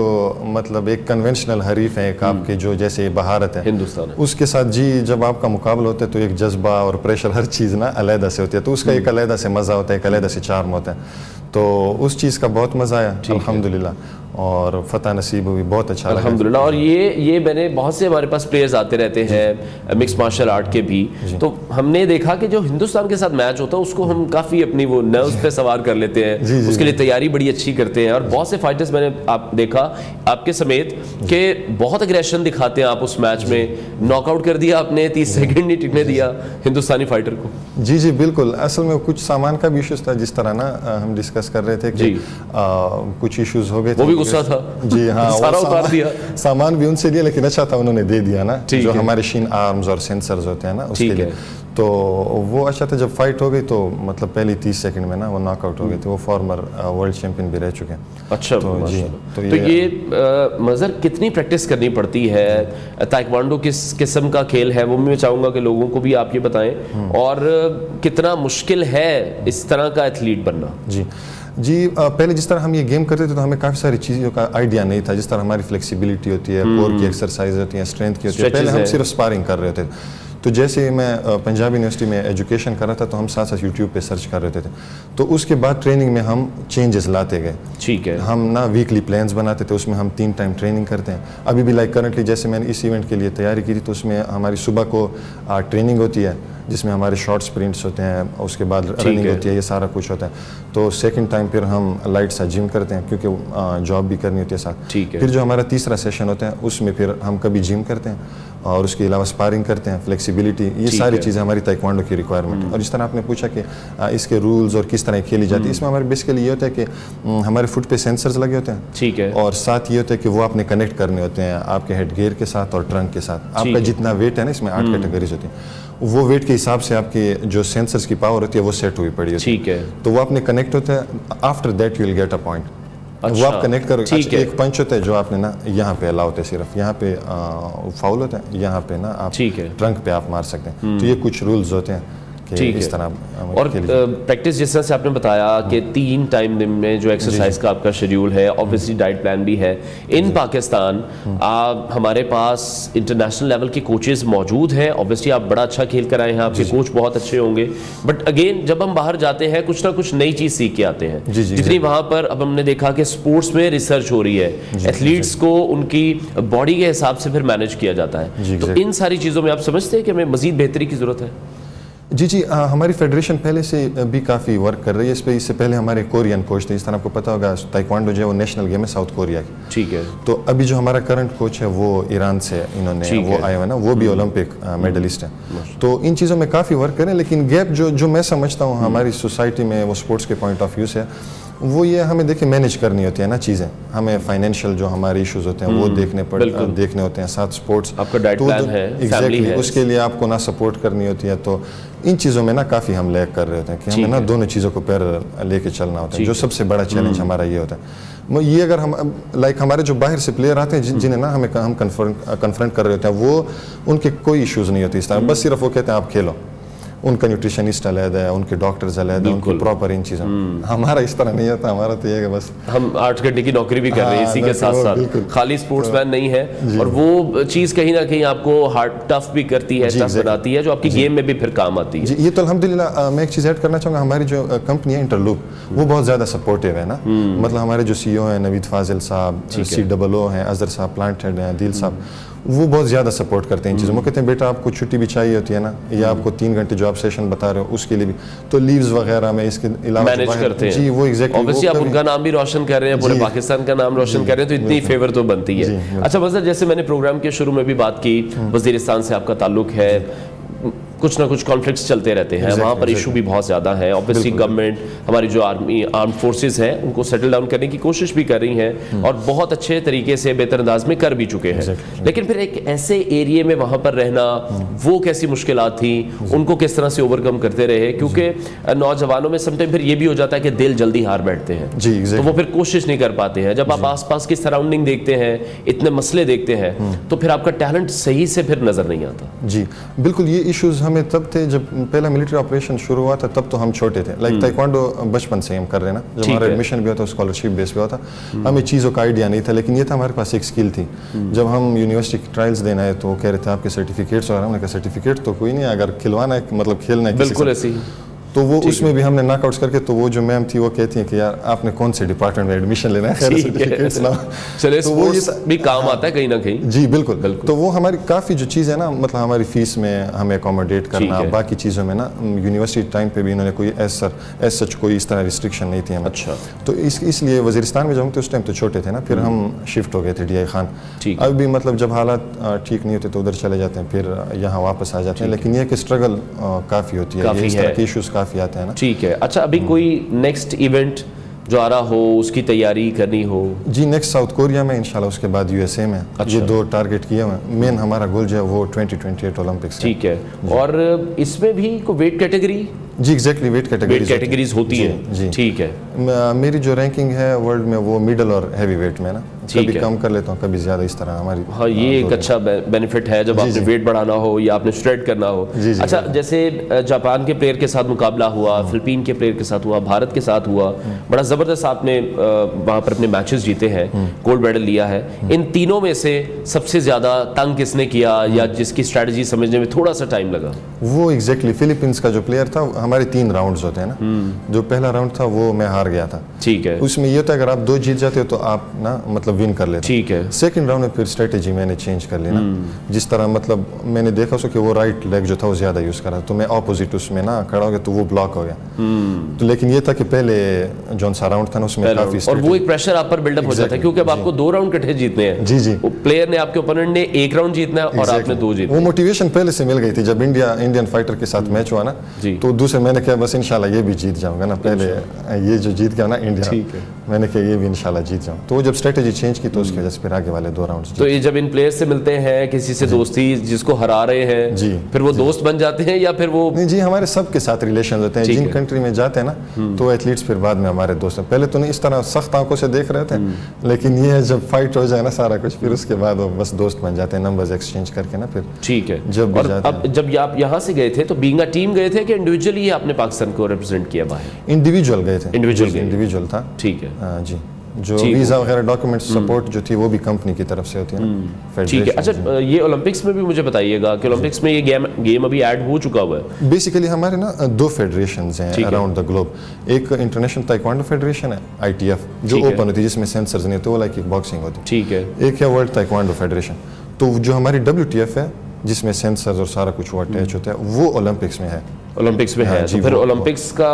मतलब एक कन्वेंशनल हरीफ है, एक आपके जो जैसे बहारत है हिंदुस्तान, उसके साथ जी जब आपका मुकाबला होता है तो एक जज्बा और प्रेशर हर चीज़ ना अलहदा से होती है, तो उसका एक अलहदा से मज़ा होता है, एक अलहदा से चार्म होता है। तो उस चीज़ का बहुत मज़ा आया अल्हम्दुलिल्लाह, और फतह नसीब हुई, बहुत अच्छा लगा अल्हम्दुलिल्लाह। और ये मैंने बहुत से हमारे पास प्लेयर्स आते रहते हैं मिक्स मार्शल आर्ट के भी, तो हमने देखा कि जो हिंदुस्तान के साथ मैच होता है उसको हम काफ़ी अपनी वो नर्व्स पे सवार कर लेते हैं, उसके लिए तैयारी बड़ी अच्छी करते हैं, और बहुत से फाइटर्स मैंने देखा आपके समेत कि बहुत अग्रेशन दिखाते हैं आप उस मैच में, नॉकआउट कर दिया आपने, 30 सेकंड नहीं टिकने दिया हिंदुस्तानी फाइटर को। जी जी बिल्कुल, असल में कुछ सामान का भी इशूज़ था, जिस तरह ना हम डिस्कस कर रहे थे कि कुछ इशूज़ हो गए थे, वो भी गुस्सा था जी हाँ सारा उतार दिया, सामान भी उनसे लिया, लेकिन अच्छा था उन्होंने दे दिया ना, जो हमारे शीन आर्म्स और सेंसर्स होते हैं ना उसके लिए, तो वो अच्छा था। जब फाइट हो गई तो मतलब पहली 30 सेकंड में ना वो नॉकआउट हो गए थे, वो फॉर्मर वर्ल्ड चैंपियन भी रह चुके हैं। अच्छा, तो जी तो ये मजहर कितनी प्रैक्टिस करनी पड़ती है? ताइक्वांडो किस किस्म का खेल है वो मैं चाहूँगा कि लोगों को भी आप ये बताएं, और कितना मुश्किल है इस तरह का एथलीट बनना? जी पहले जिस तरह हम ये गेम करते थे तो हमें काफ़ी सारी चीज़ों का आइडिया नहीं था, जिस तरह हमारी फ्लेक्सिबिलिटी होती है, कोर की एक्सरसाइज होती है, स्ट्रेंथ की होती है, पहले हम सिर्फ स्पारिंग कर रहे थे। तो जैसे मैं पंजाब यूनिवर्सिटी में एजुकेशन कर रहा था तो हम साथ साथ यूट्यूब पे सर्च कर रहे थे, तो उसके बाद ट्रेनिंग में हम चेंजेस लाते गए। ठीक है, हम ना वीकली प्लान्स बनाते थे, उसमें हम 3 टाइम ट्रेनिंग करते हैं। अभी भी लाइक करंटली जैसे मैंने इस इवेंट के लिए तैयारी की थी तो उसमें हमारी सुबह को ट्रेनिंग होती है जिसमें हमारे शॉर्ट स्प्रिंट्स होते हैं, उसके बाद रनिंग होती है, ये सारा कुछ होता है। तो सेकंड टाइम फिर हम लाइट सा जिम करते हैं क्योंकि जॉब भी करनी होती है साथ। फिर जो हमारा तीसरा सेशन होता है उसमें फिर हम कभी जिम करते हैं और उसके अलावा स्पारिंग करते हैं, फ्लेक्सिबिलिटी, ये सारी चीज़ें हमारी ताइक्वांडो की रिक्वायरमेंट है। और जिस तरह आपने पूछा कि इसके रूल्स और किस तरह खेली जाती है, इसमें हमारे बेसिकली ये होता है कि हमारे फुट पे सेंसर्स लगे होते हैं, ठीक है, और साथ ये होता है कि वो आपने कनेक्ट करने होते हैं आपके हेड गियर के साथ और ट्रंक के साथ। आपका जितना वेट है ना, इसमें 8 कैटेगरीज होती हैं, वो वेट के हिसाब से आपकी जो सेंसर्स की पावर होती है वो सेट हुई पड़ी होती है। ठीक है, तो वो आपने कनेक्ट होता है, after that you will get a point. वो आप कनेक्ट करो। अच्छा, एक पंच होता है जो आपने ना यहाँ पे अलाउ होता है, सिर्फ यहाँ पे फाउल होता है, यहाँ पे ना आप ट्रंक पे आप मार सकते हैं। तो ये कुछ रूल्स होते हैं इस तरह। और प्रैक्टिस जिस तरह से आपने बताया कि 3 टाइम दिन में जो एक्सरसाइज का आपका शेड्यूल है, ऑब्वियसली डाइट प्लान भी है। इन पाकिस्तान हमारे पास इंटरनेशनल लेवल के कोचेस मौजूद हैं, ऑब्वियसली आप बड़ा अच्छा खेल कर आए हैं, आपके कोच बहुत अच्छे होंगे, बट अगेन जब हम बाहर जाते हैं कुछ ना कुछ नई चीज़ सीख के आते हैं। जितनी वहाँ पर अब हमने देखा कि स्पोर्ट्स में रिसर्च हो रही है, एथलीट्स को उनकी बॉडी के हिसाब से फिर मैनेज किया जाता है, तो इन सारी चीज़ों में आप समझते हैं कि हमें मजीद बेहतरी की ज़रूरत है? जी हमारी फेडरेशन पहले से भी काफ़ी वर्क कर रही है इस पर। इससे पहले हमारे कोरियन कोच थे, इस तरह आपको पता होगा ताइक्वांडो जो है वो नेशनल गेम है साउथ कोरिया की। ठीक है, तो अभी जो हमारा करंट कोच है वो ईरान से इन्होंने वो आए हुए ना, वो भी ओलंपिक मेडलिस्ट है। तो इन चीज़ों में काफ़ी वर्क करें, लेकिन गैप जो मैं समझता हूँ हमारी सोसाइटी में वो स्पोर्ट्स के पॉइंट ऑफ व्यू से वो ये हमें देखिए मैनेज करनी होती है ना चीज़ें, हमें फाइनेंशियल जो हमारे इश्यूज होते हैं वो देखने होते हैं, साथ स्पोर्ट्स आपका डाइट प्लान है, फैमिली है, उसके लिए आपको ना सपोर्ट करनी होती है। तो इन चीज़ों में ना काफ़ी हम लैग कर रहे होते हैं कि हमें ना दोनों चीज़ों को पैर लेके चलना होता है, जो सबसे बड़ा चैलेंज हमारा ये होता है। ये अगर हम लाइक हमारे जो बाहर से प्लेयर आते हैं जिन्हें ना हम कन्फ्रंट कर रहे होते हैं, वो उनके कोई इश्यूज़ नहीं होती इस तरह, बस सिर्फ वो कहते हैं आप खेलो, उनका न्यूट्रिशनिस्ट अलग है, उनके डॉक्टर्स अलग है, उनको प्रॉपर इन चीज़ों। हमारा इस तरह नहीं होता, हमारा तो ये है बस हम 8 घंटे की नौकरी भी कर रहे हैं इसी के साथ साथ, खाली स्पोर्ट्समैन नहीं है, और वो चीज़ कहीं ना कहीं आपको हार्ड टफ भी करती है, टफ बनाती है, जो आपकी गेम में भी फिर काम आती है। ये तो अल्हम्दुलिल्लाह। मैं एक चीज़ ऐड करना चाहूँगा, हमारी जो कंपनी है इंटरलूप, वो बहुत ज़्यादा सपोर्टिव है ना। मतलब हमारे जो CEO हैं नवीद फाजिल साहब, COO हैं अजहर साहब, प्लांट हेड हैं दिल साहब, वो बहुत ज़्यादा सपोर्ट करते हैं इन चीज़ों। वो कहते हैं बेटा आपको छुट्टी भी चाहिए होती है ना, या आपको 3 घंटे जो आप सेशन बता रहे हो उसके लिए भी, तो लीव्स वगैरह में इसके अलावा मैनेज करते हैं। जी वो एग्जैक्टली, ऑब्वियसली आप उनका नाम भी रोशन कर रहे हैं, पूरे पाकिस्तान का नाम रोशन कर रहे हैं, तो इतनी फेवर तो बनती है। अच्छा मज़र, जैसे मैंने प्रोग्राम के शुरू में भी बात की, वज़ीरिस्तान से आपका ताल्लुक है, कुछ ना कुछ कॉन्फ्लिक्ट्स चलते रहते हैं, वहाँ पर इशू भी बहुत ज़्यादा है। ऑब्वियसली गवर्नमेंट, हमारी जो आर्म फोर्सेस हैं, उनको सेटल डाउन करने की कोशिश भी कर रही हैं, और बहुत अच्छे तरीके से बेहतर अंदाज में कर भी चुके हैं। लेकिन फिर एक ऐसे एरिया में वहाँ पर रहना, वो कैसी मुश्किलात थी, उनको किस तरह से ओवरकम करते रहे? क्योंकि नौजवानों में समटाइम फिर ये भी हो जाता है कि दिल जल्दी हार बैठते हैं, तो वो फिर कोशिश नहीं कर पाते हैं। जब आप आसपास की सराउंडिंग देखते हैं, इतने मसले देखते हैं, तो फिर आपका टैलेंट सही से फिर नजर नहीं आता। जी बिल्कुल, ये इश्यूज हमें तब थे जब पहला मिलिट्री ऑपरेशन शुरू हुआ था, तब तो हम छोटे थे। लाइक ताइक्वांडो बचपन से हम कर रहे हैं ना, जब हमारा एडमिशन भी होता स्कॉलरशिप बेस पे होता, हमें चीज़ों का आइडिया नहीं था, लेकिन ये था हमारे पास एक स्किल थी। जब हम यूनिवर्सिटी ट्रायल्स देना है तो कह रहे थे आपके सर्टिफिकेट्स, और हमने कहा सर्टिफिकेट तो कोई नहीं, अगर खिलवाना है मतलब खेलना है बिल्कुल ऐसे ही, तो वो उसमें भी हमने नॉकआउट्स करके, तो वो जो मैम थी वो कहती हैं कि यार आपने कौन से डिपार्टमेंट में एडमिशन लेना है, सर्टिफिकेट्स लाओ। चले तो वो भी काम आता है कहीं ना कहीं। जी बिल्कुल। तो वो हमारी काफ़ी जो चीज़ है ना, मतलब हमारी फीस में हमें अकोमोडेट करना, बाकी चीज़ों में ना, यूनिवर्सिटी टाइम पे भी इन्होंने कोई एज सच कोई इस तरह रिस्ट्रिक्शन नहीं थी हमें। अच्छा। तो इसलिए वज़ीरिस्तान में जब हम थे उस टाइम तो छोटे थे ना, फिर हम शिफ्ट हो गए थे DI खान। अब भी मतलब जब हालात ठीक नहीं होते तो उधर चले जाते हैं, फिर यहाँ वापस आ जाते हैं, लेकिन ये कि स्ट्रगल काफ़ी होती है, इस तरह के इशूज़ काफ़ी आते हैं ना। ठीक है। अच्छा, अभी कोई नेक्स्ट इवेंट जो आ रहा हो, उसकी तैयारी करनी हो? जी नेक्स्ट साउथ कोरिया में इंशाल्लाह, उसके बाद USA में। अच्छा। ये 2 टारगेट किए हुए हैं। मेन हमारा गोल जो है वो 2028 ओलंपिक्स। ठीक है। और इसमें भी कोई वेट कैटेगरी? जी एग्जैक्टली, वेट कैटेगरीज होती है। जी ठीक है। मेरी जो रैंकिंग है वर्ल्ड में वो मिडल और हैवी वेट में ना, कभी कम कर लेता हूँ, कभी ज्यादा, इस तरह हमारी। हाँ, ये एक अच्छा बेनिफिट है जब आपने वेट बढ़ाना हो या आपने स्ट्रेट करना हो। अच्छा, जैसे जापान के प्लेयर के साथ मुकाबला हुआ, फिलिपीन के प्लेयर के साथ हुआ, भारत के साथ हुआ, बड़ा जबरदस्त आपने वहाँ पर अपने मैचेस जीते हैं, गोल्ड मेडल लिया है। इन तीनों में से सबसे ज्यादा तंग किसने किया, या जिसकी स्ट्रेटजी समझने में थोड़ा सा टाइम लगा? वो एग्जैक्टली फिलीपींस का जो प्लेयर था, हमारे 3 राउंड्स होते हैं ना, जो पहला राउंड था वो मैं हार गया था। ठीक है। उसमें ये होता है अगर आप 2 जीत जाते हो तो आप ना मतलब विन कर लेते। ठीक है। सेकंड राउंड में फिर स्ट्रेटेजी मैंने चेंज कर ली ना, जिस तरह मतलब मैंने देखा उसको कि वो राइट लेग जो था वो ज्यादा यूज करा, तो मैं ऑपोजिट उसमें ना खड़ा हो गया, तो वो ब्लॉक हो गया। तो लेकिन ये था कि पहले जो सा राउंड था ना उसमें काफी, और वो एक प्रेशर आप पर बिल्डअप हो जाता है, क्योंकि अब आपको 2 राउंड इकट्ठे जीतने हैं। जी जी। प्लेयर ने, आपके ओपोनेंट ने 1 राउंड जीतना है और आपने 2 जीतने। वो मोटिवेशन पहले से मिल गई थी। जब इंडियन फाइटर के साथ मैच हुआ ना, तो दूसरे मैंने कहा बस इंशाल्लाह ये भी जीत जाऊंगा ना, पहले ये जो जीत गया ना इंडिया, मैंने कहा ये भी इंशाल्लाह जीत जाऊं। तो जब स्ट्रेटेजी चेंज की तो उसकी वजह से फिर आगे वाले 2 राउंड्स। तो ये जब इन प्लेयर्स से मिलते हैं, किसी से दोस्ती, जिसको हरा रहे हैं जी, फिर वो दोस्त बन जाते हैं या फिर वो? नहीं जी, हमारे सबके साथ रिलेशन होते हैं। जिन कंट्री में जाते हैं ना तो एथलीट्स फिर बाद में हमारे दोस्त हैं। पहले तो नहीं इस तरह सख्त आंखों से देख रहे थे, लेकिन ये जब फाइट हो जाए ना सारा कुछ, फिर उसके बाद वो बस दोस्त बन जाते हैं, नंबर्स एक्सचेंज करके ना फिर। ठीक है। जब आप यहाँ से गए थे तो बीइंग अ टीम गए थे कि इंडिविजुअली आपने पाकिस्तान को रिप्रेजेंट किया बाहर? इंडिविजुअल गए थे। इंडिविजुअल था। ठीक है जी। जो वीजा वगैरह डॉक्यूमेंट सपोर्ट जो थी वो भी कंपनी की तरफ से होती है ना। ठीक है। अच्छा, ये ओलंपिक्स में भी मुझे बताइएगा कि ओलंपिक्स में ये गेम अभी ऐड हो चुका हुआ है? बेसिकली हमारे ना 2 फेडरेशंस हैं अराउंड द ग्लोब। एक इंटरनेशनल ताइक्वांडो फेडरेशन है ITF, जो ओपन होती है, जिसमें सेंसर्स नहीं होते, वो लाइक किक बॉक्सिंग होती है। ठीक है। एक है वर्ल्ड ताइक्वांडो फेडरेशन। तो जो हमारी WTF है, जिसमें सेंसर्स और सारा कुछ वो अटैच होता है, वो ओलंपिक्स में है। ओलंपिक्स में है। तो फिर ओलंपिक्स का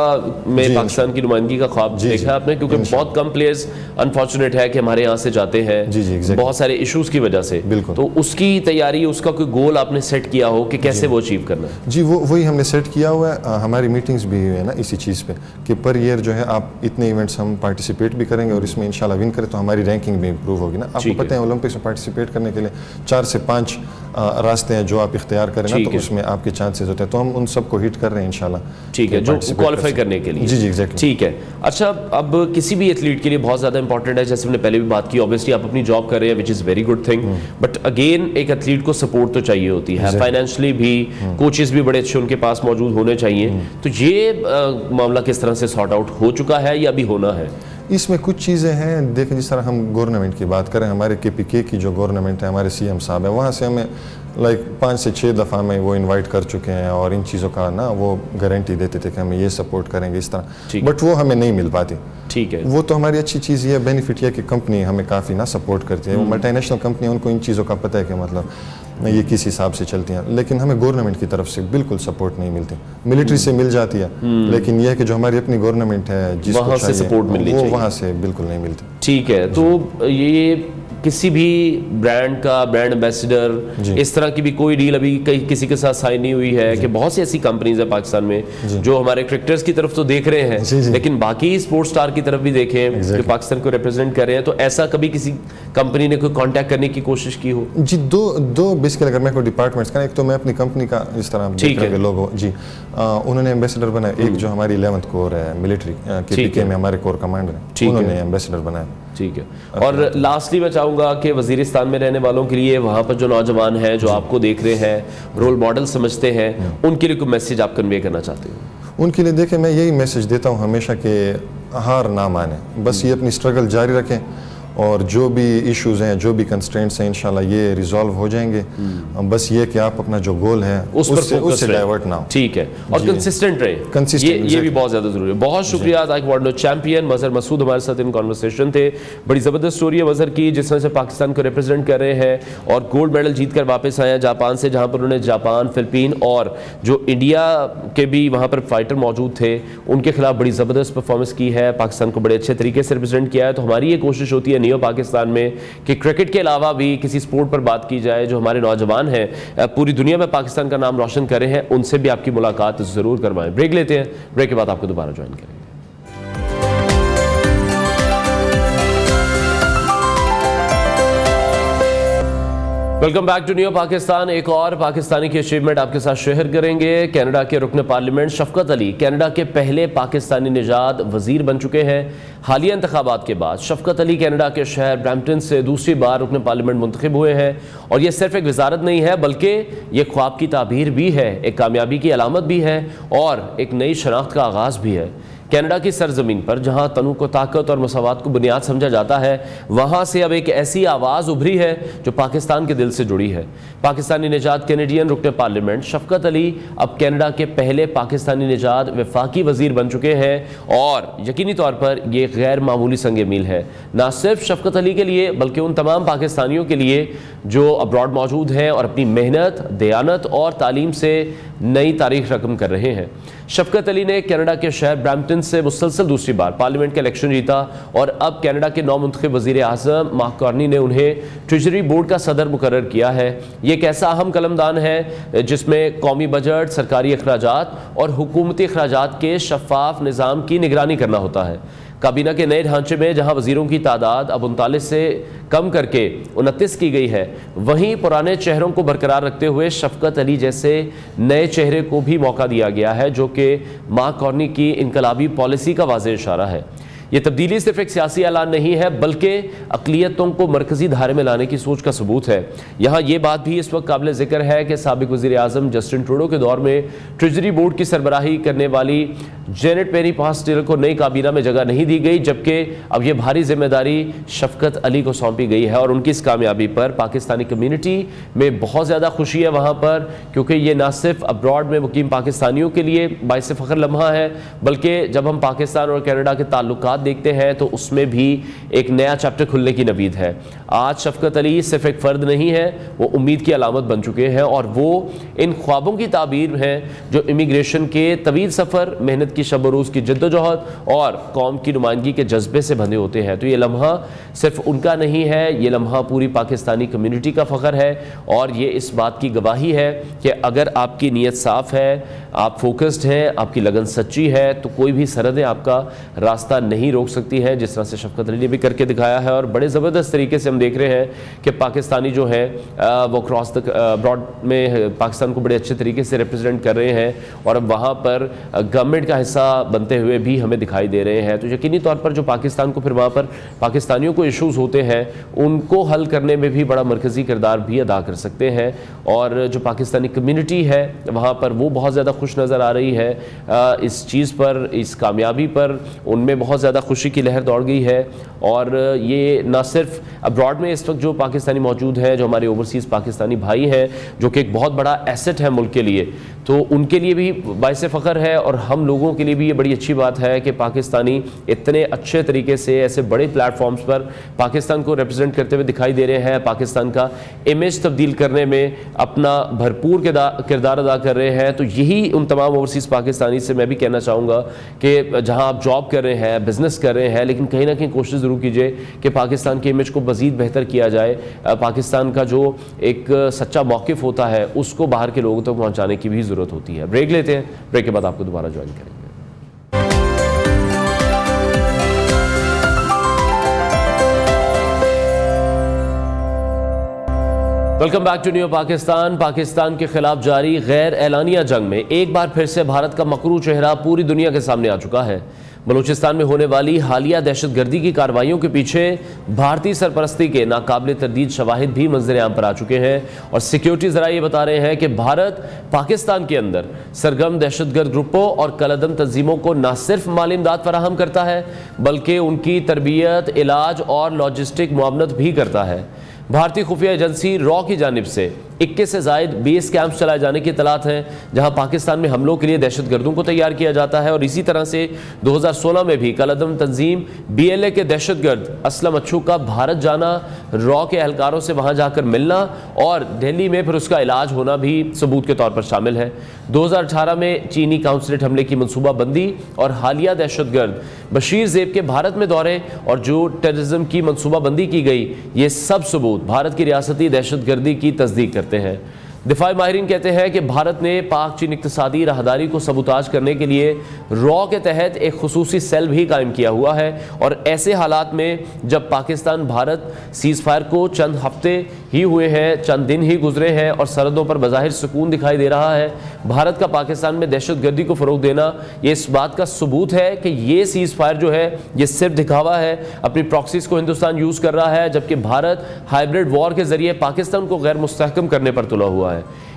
में पाकिस्तान की नुमाइंदगी का ख्वाब देखा आपने? क्योंकि बहुत कम प्लेयर्स अनफॉर्चुनेट है कि हमारे यहाँ से जाते हैं बहुत सारे इश्यूज की वजह से। तो उसकी तैयारी, उसका कोई गोल आपने सेट किया हो कि कैसे वो अचीव करना है? जी, वही हमने सेट किया हुआ है। हमारी मीटिंग्स भी हुई है ना इसी चीज़ पे कि पर ईयर जो है आप इतने इवेंट्स हम पार्टिसिपेट भी करेंगे और इसमें इंशाल्लाह विन करें तो हमारी रैंकिंग भी इंप्रूव होगी ना। आपको पता है ओलंपिक्स में पार्टिसिपेट करने के लिए 4 से 5 रास्ते हैं जो आप इख्तियार करें ना, तो उसमें आपके चांसेस होते हैं। तो हम उन सबको हिट कर रहे हैं इंशाल्लाह। ठीक है, जो क्वालिफाई करने के लिए। जी जी एग्जैक्टली। ठीक है। अच्छा, अब किसी भी एथलीट के लिए बहुत ज़्यादा इंपॉर्टेंट है, जैसे हमने पहले भी बात की, ऑब्वियसली आप अपनी जॉब कर रहे हैं which is very good thing, but again एक एथलीट को सपोर्ट तो चाहिए होती है, फाइनेंशियली भी, कोचेस भी बड़े अच्छे उनके पास मौजूद होने चाहिए। तो ये मामला किस तरह से सॉर्ट आउट हो चुका है या अभी होना है? इसमें कुछ चीज़ें हैं, देखें जिस तरह हम गवर्नमेंट की बात करें, हमारे KPK की जो गवर्नमेंट है, हमारे CM साहब है, वहाँ से हमें 5 से 6 दफ़ा में वो इनवाइट कर चुके हैं और इन चीज़ों का ना वो गारंटी देते थे कि हमें ये सपोर्ट करेंगे इस तरह, बट वो हमें नहीं मिल पाती। ठीक है, वो तो हमारी अच्छी चीज़ ये बेनिफिट है कि कंपनी हमें काफ़ी ना सपोर्ट करती है। वो मल्टीनेशनल कंपनी है, उनको इन चीज़ों का पता है कि मतलब ये किस हिसाब से चलती हैं, लेकिन हमें गवर्नमेंट की तरफ से बिल्कुल सपोर्ट नहीं मिलती। मिलिट्री से मिल जाती है, लेकिन यह है कि जो हमारी अपनी गवर्नमेंट है जिसको वहाँ से सपोर्ट मिलनी चाहिए, वो वहाँ से बिल्कुल नहीं मिलती। ठीक है, तो ये किसी भी ब्रांड का ब्रांड एम्बेसडर इस तरह की भी कोई डील अभी किसी के साथ साइन नहीं हुई है? कि बहुत सी ऐसी कंपनीज है पाकिस्तान में जो हमारे क्रिकेटर्स की तरफ तो देख रहे हैं, लेकिन बाकी स्पोर्ट्स स्टार की तरफ भी देखें जो पाकिस्तान को रिप्रेजेंट कर रहे हैं, तो ऐसा कभी किसी कंपनी ने कोई कांटेक्ट करने की कोशिश की हो? जी, दो बेसिकली अगर मैं कोई डिपार्टमेंट्स का, एक तो मैं अपनी कंपनी का इस तरह देख रहे लोगो जी, उन्होंने एम्बेसडर बनाया। एक जो हमारी 11th कोर है मिलिट्री KPK में, हमारे कोर कमांडर हैं, उन्होंने एम्बेसडर बनाया। ठीक है। और लास्टली मैं चाहूँगा कि वजीरिस्तान में रहने वालों के लिए, वहाँ पर जो नौजवान हैं जो आपको देख रहे हैं, रोल मॉडल समझते हैं, उनके लिए कोई मैसेज आप कन्वे करना चाहते हो? उनके लिए देखें, मैं यही मैसेज देता हूँ हमेशा कि हार ना माने, बस ये अपनी स्ट्रगल जारी रखें और जो भी इश्यूज हैं, जो भी कंस्ट्रेंट्स हैं, इंशाल्लाह ये रिजॉल्व हो जाएंगे। बस ये कि आप अपना जो गोल है उससे डाइवर्ट ना हो। ठीक है, और कंसिस्टेंट रहे, ये भी बहुत ज्यादा जरूरी है। बहुत शुक्रिया ताइक्वांडो चैंपियन मजहर मसूद हमारे साथ इन कॉन्वर्सेशन थे। बड़ी जबरदस्त स्टोरी है मजहर की, जिस तरह से पाकिस्तान को रिप्रेजेंट कर रहे हैं और गोल्ड मेडल जीत कर वापस आए हैं जापान से, जहां पर उन्होंने जापान, फिलिपीन और जो इंडिया के भी वहां पर फाइटर मौजूद थे उनके खिलाफ बड़ी जबरदस्त परफॉर्मेंस की है, पाकिस्तान को बड़े अच्छे तरीके से रिप्रेजेंट किया है। तो हमारी ये कोशिश होती है नियो पाकिस्तान में कि क्रिकेट के अलावा भी किसी स्पोर्ट पर बात की जाए, जो हमारे नौजवान हैं पूरी दुनिया में पाकिस्तान का नाम रोशन कर रहे हैं, उनसे भी आपकी मुलाकात जरूर करवाएं। ब्रेक लेते हैं, ब्रेक के बाद आपको दोबारा ज्वाइन करेंगे। Welcome back to new Pakistan. एक और पाकिस्तानी की अचीवमेंट आपके साथ शेयर करेंगे। कनाडा के रुकन पार्लियामेंट शफकत अली कनाडा के पहले पाकिस्तानी निजात वजीर बन चुके हैं। हालिया इंतखाबात के बाद शफकत अली कनाडा के शहर ब्रैम्पटन से दूसरी बार रुकन पार्लियामेंट मुंतखब हुए हैं और यह सिर्फ एक वजारत नहीं है बल्कि यह ख्वाब की ताबीर भी है, एक कामयाबी की अलामत भी है और एक नई शनाख्त का आगाज़ भी है। कनाडा की सरजमीन पर जहां तनु को ताकत और मसावात को बुनियाद समझा जाता है, वहां से अब एक ऐसी आवाज़ उभरी है जो पाकिस्तान के दिल से जुड़ी है। पाकिस्तानी निजात कैनेडियन रुकन पार्लियामेंट शफकत अली अब कनाडा के पहले पाकिस्तानी निजात वफाकी वजीर बन चुके हैं और यकीनी तौर पर यह गैर मामूली संग मील है, ना सिर्फ शफकत अली के लिए बल्कि उन तमाम पाकिस्तानियों के लिए जो अब्रॉड मौजूद हैं और अपनी मेहनत, दयानत और तालीम से नई तारीख रकम कर रहे हैं। शफकत अली ने कनाडा के शहर ब्रैम्पटन से मुसलसल दूसरी बार पार्लियामेंट का इलेक्शन जीता और अब कनाडा के नौ मुंतखब वज़ीर आज़म मार्क कार्नी ने उन्हें ट्रेजरी बोर्ड का सदर मुकर्रर किया है। ये एक ऐसा अहम कलमदान है जिसमें कौमी बजट, सरकारी अखराजात और हुकूमती अखराजात के शफाफ निज़ाम की निगरानी करना होता है। काबीना के नए ढांचे में जहां वजीरों की तादाद अब 39 से कम करके 29 की गई है, वहीं पुराने चेहरों को बरकरार रखते हुए शफकत अली जैसे नए चेहरे को भी मौका दिया गया है, जो कि मार्क कार्नी की इनकलाबी पॉलिसी का वाज़ेह इशारा है। ये तब्दीली सिर्फ एक सियासी ऐलान नहीं है बल्कि अक़लियतों को मरकजी धारे में लाने की सोच का सबूत है। यहाँ ये बात भी इस वक्त काबिल ज़िक्र है कि साबिक वज़ीर आज़म जस्टिन ट्रूडो के दौर में ट्रेजरी बोर्ड की सरबराही करने वाली जेनेट पेरी पास्टेल को नई काबीना में जगह नहीं दी गई, जबकि अब यह भारी जिम्मेदारी शफकत अली को सौंपी गई है और उनकी इस कामयाबी पर पाकिस्तानी कम्यूनिटी में बहुत ज़्यादा खुशी है वहाँ पर, क्योंकि ये ना सिर्फ अब्रॉड में मुकीम पाकिस्तानियों के लिए बाइस फ़ख्र लम्हा है, बल्कि जब हम पाकिस्तान और कनाडा के ताल्लुकात देखते हैं तो उसमें भी एक नया चैप्टर खुलने की नवीद है। आज शफकत अली सिर्फ एक फ़र्द नहीं है, वो उम्मीद की अलामत बन चुके हैं और वो इन ख्वाबों की ताबीर हैं जो इमिग्रेशन के तवील सफ़र, मेहनती वाहिदत की शब रोज़ की जद्दोजहद और कौम की नुमाइंदगी के जज्बे से बंधे होते हैं। तो ये लम्हा सिर्फ उनका नहीं है, ये लम्हा पूरी पाकिस्तानी कम्युनिटी का फ़ख्र है और ये इस बात की गवाही है कि अगर आपकी नीयत साफ़ है, आप फोकस्ड हैं, आपकी लगन सच्ची है, तो कोई भी सरहदें आपका रास्ता नहीं रोक सकती हैं, जिस तरह से शफकत अली ने भी करके दिखाया है। और बड़े ज़बरदस्त तरीके से हम देख रहे हैं कि पाकिस्तानी जो है वो क्रॉस द ब्रॉड में पाकिस्तान को बड़े अच्छे तरीके से रिप्रेजेंट कर रहे हैं और अब वहाँ पर गवर्नमेंट का हिस्सा बनते हुए भी हमें दिखाई दे रहे हैं। तो यकीनी तौर पर जो पाकिस्तान को फिर वहाँ पर पाकिस्तानियों को इशूज़ होते हैं उनको हल करने में भी बड़ा मरकज़ी किरदार भी अदा कर सकते हैं और जो पाकिस्तानी कम्यूनिटी है वहाँ पर वो बहुत ज़्यादा खुश नज़र आ रही है इस चीज़ पर, इस कामयाबी पर उनमें बहुत ज़्यादा खुशी की लहर दौड़ गई है। और ये ना सिर्फ अब्रॉड में इस वक्त जो पाकिस्तानी मौजूद हैं, जो हमारे ओवरसीज़ पाकिस्तानी भाई हैं, जो कि एक बहुत बड़ा एसेट है मुल्क के लिए, तो उनके लिए भी बाइस फ़ख्र है और हम लोगों के लिए भी ये बड़ी अच्छी बात है कि पाकिस्तानी इतने अच्छे तरीके से ऐसे बड़े प्लेटफॉर्म्स पर पाकिस्तान को रिप्रेजेंट करते हुए दिखाई दे रहे हैं, पाकिस्तान का इमेज तब्दील करने में अपना भरपूर किरदार अदा कर रहे हैं। तो यही उन तमाम ओवरसीज़ पाकिस्तानी से मैं भी कहना चाहूँगा कि जहाँ आप जॉब कर रहे हैं, बिज़नेस कर रहे हैं, लेकिन कहीं ना कहीं कोशिश ज़रूर कीजिए कि पाकिस्तान के इमेज को मज़ीद बेहतर किया जाए। पाकिस्तान का जो एक सच्चा मौक़िफ़ होता है उसको बाहर के लोगों तक पहुँचाने की भी ज़रूरत होती है। ब्रेक लेते हैं, ब्रेक के बाद आपको दोबारा ज्वाइन करेंगे। Welcome back to new Pakistan. Pakistan के खिलाफ जारी गैर एलानिया जंग में एक बार फिर से भारत का मकरू चेहरा पूरी दुनिया के सामने आ चुका है। बलूचिस्तान में होने वाली हालिया दहशतगर्दी की कार्रवाइयों के पीछे भारतीय सरपरस्ती के नाकाबिले तरदीद शवाहिद भी मंजर आम पर आ चुके हैं और सिक्योरिटी ज़रा ये बता रहे हैं कि भारत पाकिस्तान के अंदर सरगर्म दहशतगर्द ग्रुपों और कलअदम तंजीमों को न सिर्फ माली इमदाद फराहम करता है बल्कि उनकी तरबियत, इलाज और लॉजिस्टिक मुआवनत भी करता है। भारतीय खुफिया एजेंसी रॉ की जानिब से 21 से ज़ायद बेस कैंप्स चलाए जाने की इतलात हैं जहां पाकिस्तान में हमलों के लिए दहशतगर्दों को तैयार किया जाता है। और इसी तरह से 2016 में भी कलअदम तंजीम BLA के दहशतगर्द असलम अच्छू का भारत जाना, रॉ के एहलकारों से वहां जाकर मिलना और दिल्ली में फिर उसका इलाज होना भी सबूत के तौर पर शामिल है। 2018 में चीनी काउंसलेट हमले की मनसूबाबंदी और हालिया दहशतगर्द बशीर ज़ेब के भारत में दौरे और जो टेररिज्म की मनसूबाबंदी की गई, ये सब सबूत भारत की रियासती दहशतगर्दी की तस्दीक करते हैं। दिफाई माहिरीन कहते हैं कि भारत ने पाक चीन इक्तिसादी राहदारी को सबूताज करने के लिए रॉ के तहत एक खुसूसी सेल भी कायम किया हुआ है और ऐसे हालात में जब पाकिस्तान भारत सीज़ फायर को चंद हफ्ते ही हुए हैं, चंद दिन ही गुजरे हैं और सरहदों पर बज़ाहिर सुकून दिखाई दे रहा है, भारत का पाकिस्तान में दहशतगर्दी को फ़रोग देना ये इस बात का सबूत है कि ये सीज़ फायर जो है ये सिर्फ दिखावा है। अपनी प्रॉक्सीज़ को हिंदुस्तान यूज़ कर रहा है जबकि भारत हाइब्रिड वॉर के ज़रिए पाकिस्तान को गैर मुस्तहकम करने पर तुला हुआ है।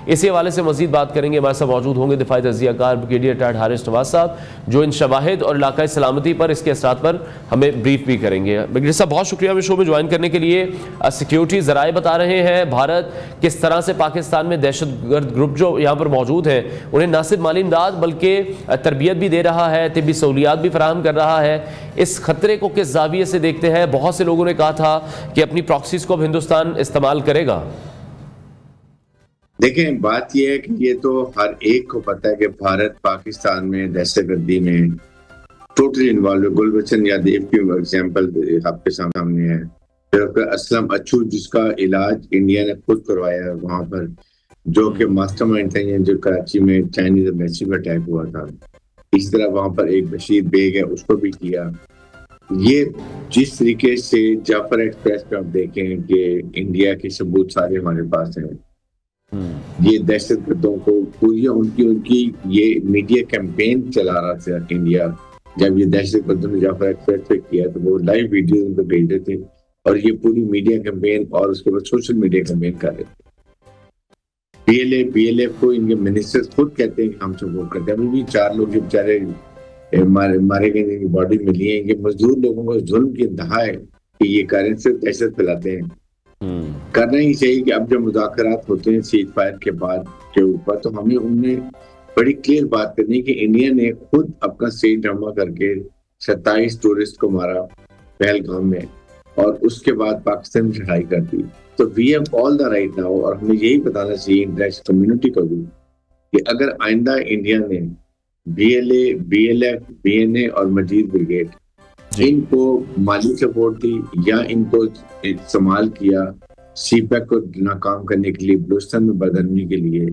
इसी हवाले से मजीद बात करेंगे। हमारे साथ मौजूद होंगे दिफाई तज़कियाकार ब्रिगेडियर रिटायर्ड हारिस नवाज साहब, जो इन शवाहिद और इलाकाई सलामती पर, इसके असरात पर हमें ब्रीफ भी करेंगे। ब्रिगेडियर साहब बहुत शुक्रिया हमें शो में ज्वाइन करने के लिए। सिक्योरिटी ज़राए बता रहे हैं भारत किस तरह से पाकिस्तान में दहशतगर्द ग्रुप जो यहाँ पर मौजूद हैं उन्हें न सिर्फ माली इमदाद बल्कि तरबियत भी दे रहा है, तिब्बी सहूलियात भी फराहम कर रहा है। इस खतरे को किस जाविये से देखते हैं? बहुत से लोगों ने कहा था कि अपनी प्रॉक्सीज़ को अब हिंदुस्तान इस्तेमाल करेगा। देखें, बात यह है कि ये तो हर एक को पता है कि भारत पाकिस्तान में दहशतगर्दी में टोटली इन्वॉल्व है। गुलबचन यादव की एग्जांपल आपके सामने है। फिर असलम अच्छू जिसका इलाज इंडिया ने खुद करवाया वहां पर, जो कि मास्टरमाइंड थे जो कराची में चाइनीज एम्बेसी पर अटैक हुआ था। इस तरह वहां पर एक बशीर बेग है, उसको भी किया। ये जिस तरीके से जाफर एक्सप्रेस पे आप देखें कि इंडिया के सबूत सारे हमारे पास हैं, ये दहशतगर्दों को पूरी उनकी ये मीडिया कैंपेन चला रहा था इंडिया। जब ये दहशतगर्दों ने जाफर एक्सप्रेस पे किया तो वो लाइव वीडियो उनको भेज रहे थे और ये पूरी मीडिया कैंपेन और उसके बाद सोशल मीडिया कैंपेन कर रहे थे। BLF को इनके मिनिस्टर्स खुद कहते हैं कि हम सपोर्ट करते हैं। अभी भी 4 लोग जो बेचारे मारे गए, इनकी बॉडी मिली है, इनके मजदूर लोगों को जुल्म की इंतहा है कि ये कारण से दहशत फैलाते हैं। करना ही चाहिए कि अब जब मुज़ाकरात होते हैं सीज फायर के बाद के ऊपर, तो हमें उनमें बड़ी क्लियर बात करनी कि इंडिया ने खुद अपना स्टेट ड्रामा करके 27 टूरिस्ट को मारा पहलगाम में और उसके बाद पाकिस्तान में चढ़ाई कर दी। तो we have all the right now, और हमें यही बताना चाहिए इंटरनेशनल कम्युनिटी को भी कि अगर आइंदा इंडिया ने BLA, BLF, BNA और मजीद ब्रिगेड, इनको माली सपोर्ट दी या इनको इस्तेमाल किया CPEC को नाकाम करने के लिए, बलूचिस्तान में बदलने के लिए।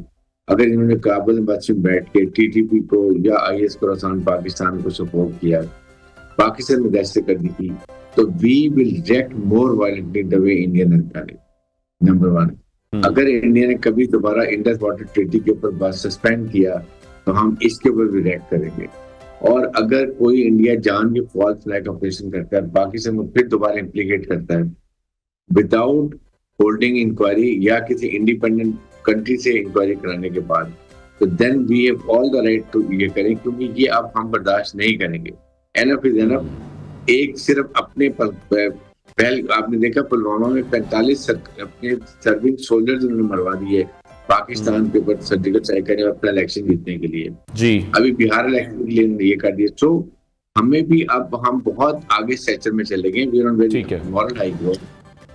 अगर इन्होंने काबुल में बैठ के TTP को या IS खुरासान पाकिस्तान को सपोर्ट किया, पाकिस्तान में दहशत गर्दी की, तो we will react more violently the way Indian reacted. Number 1, अगर इंडिया ने कभी दोबारा इंडस वाटर ट्रीटी के ऊपर बात सस्पेंड किया तो हम इसके ऊपर भी रिएक्ट करेंगे। और अगर कोई इंडिया जान के फॉल्स फ्लैग ऑपरेशन करता है, पाकिस्तान को फिर दोबारा इम्प्लीकेट करता है विदाउट होल्डिंग इंक्वायरी या किसी इंडिपेंडेंट कंट्री से इंक्वायरी कराने के बाद, तो then we have all the right to ये करें, क्योंकि ये अब हम बर्दाश्त नहीं करेंगे। Enough is enough. एक सिर्फ अपने पहल आपने देखा पुलवामा में 45 अपने सर्विंग सोल्जर्स उन्होंने मरवा दिए पाकिस्तान के ऊपर सर्जिकल स्ट्राइक करने और अपना इलेक्शन जीतने के लिए। जी अभी बिहार इलेक्शन के लिए ये कर दिया। तो हमें भी अब हम बहुत आगे सेक्टर में चले गए, we are on very moral high ground.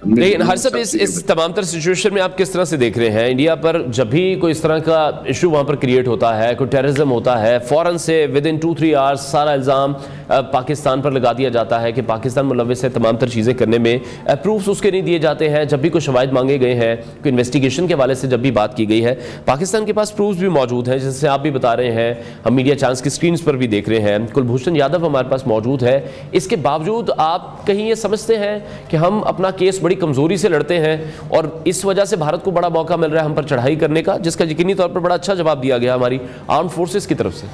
लेकिन हर सब इस तमाम तरह सिचुएशन में आप किस तरह से देख रहे हैं इंडिया पर, जब भी कोई इस तरह का इशू वहाँ पर क्रिएट होता है, कोई टेररिज्म होता है, फ़ौरन से विद इन 2-3 आवर्स सारा इल्ज़ाम पाकिस्तान पर लगा दिया जाता है कि पाकिस्तान मुलविस है तमाम तरह चीज़ें करने में, प्रूफ्स उसके नहीं दिए जाते हैं। जब भी कोई शवाहिद मांगे गए हैं, कोई इन्वेस्टिगेशन के हवाले से जब भी बात की गई है, पाकिस्तान के पास प्रूफ्स भी मौजूद हैं, जैसे आप भी बता रहे हैं, हम मीडिया चांस की स्क्रीन पर भी देख रहे हैं, कुलभूषण यादव हमारे पास मौजूद है। इसके बावजूद आप कहीं ये समझते हैं कि हम अपना केस बड़ी कमज़ोरी से लड़ते हैं और इस वजह से भारत को बड़ा मौका मिल रहा है हम पर चढ़ाई करने का, जिसका यकीनी तौर पर बड़ा अच्छा जवाब दिया गया हमारी आर्म फोर्सेस की तरफ से?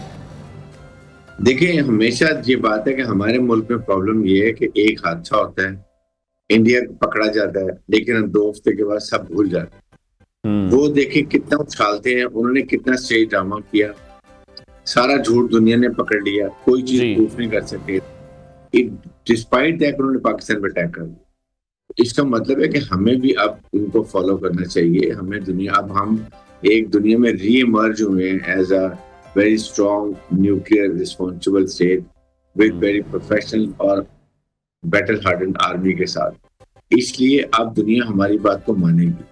देखिए, हमेशा ये बात है कि हमारे मुल्क में प्रॉब्लम ये है कि एक हादसा होता है, इंडिया पकड़ा जाता है, लेकिन हम 2 हफ्ते के बाद सब भूल जाते हैं। वो देखिए कितना उछालते हैं, उन्होंने कितना स्टेज ड्रामा किया, सारा झूठ दुनिया ने पकड़ लिया, कोई चीज प्रूफ नहीं कर सके। डिस्पाइट दैट उन्होंने पाकिस्तान पर अटैक कर दिया। इसका मतलब है कि हमें भी अब उनको फॉलो करना चाहिए। हमें अब हम एक दुनिया में री इमर्ज हुए हैं as a very strong nuclear responsible state with very professional और बैटल हार्डन आर्मी के साथ। इसलिए अब दुनिया हमारी बात को मानेगी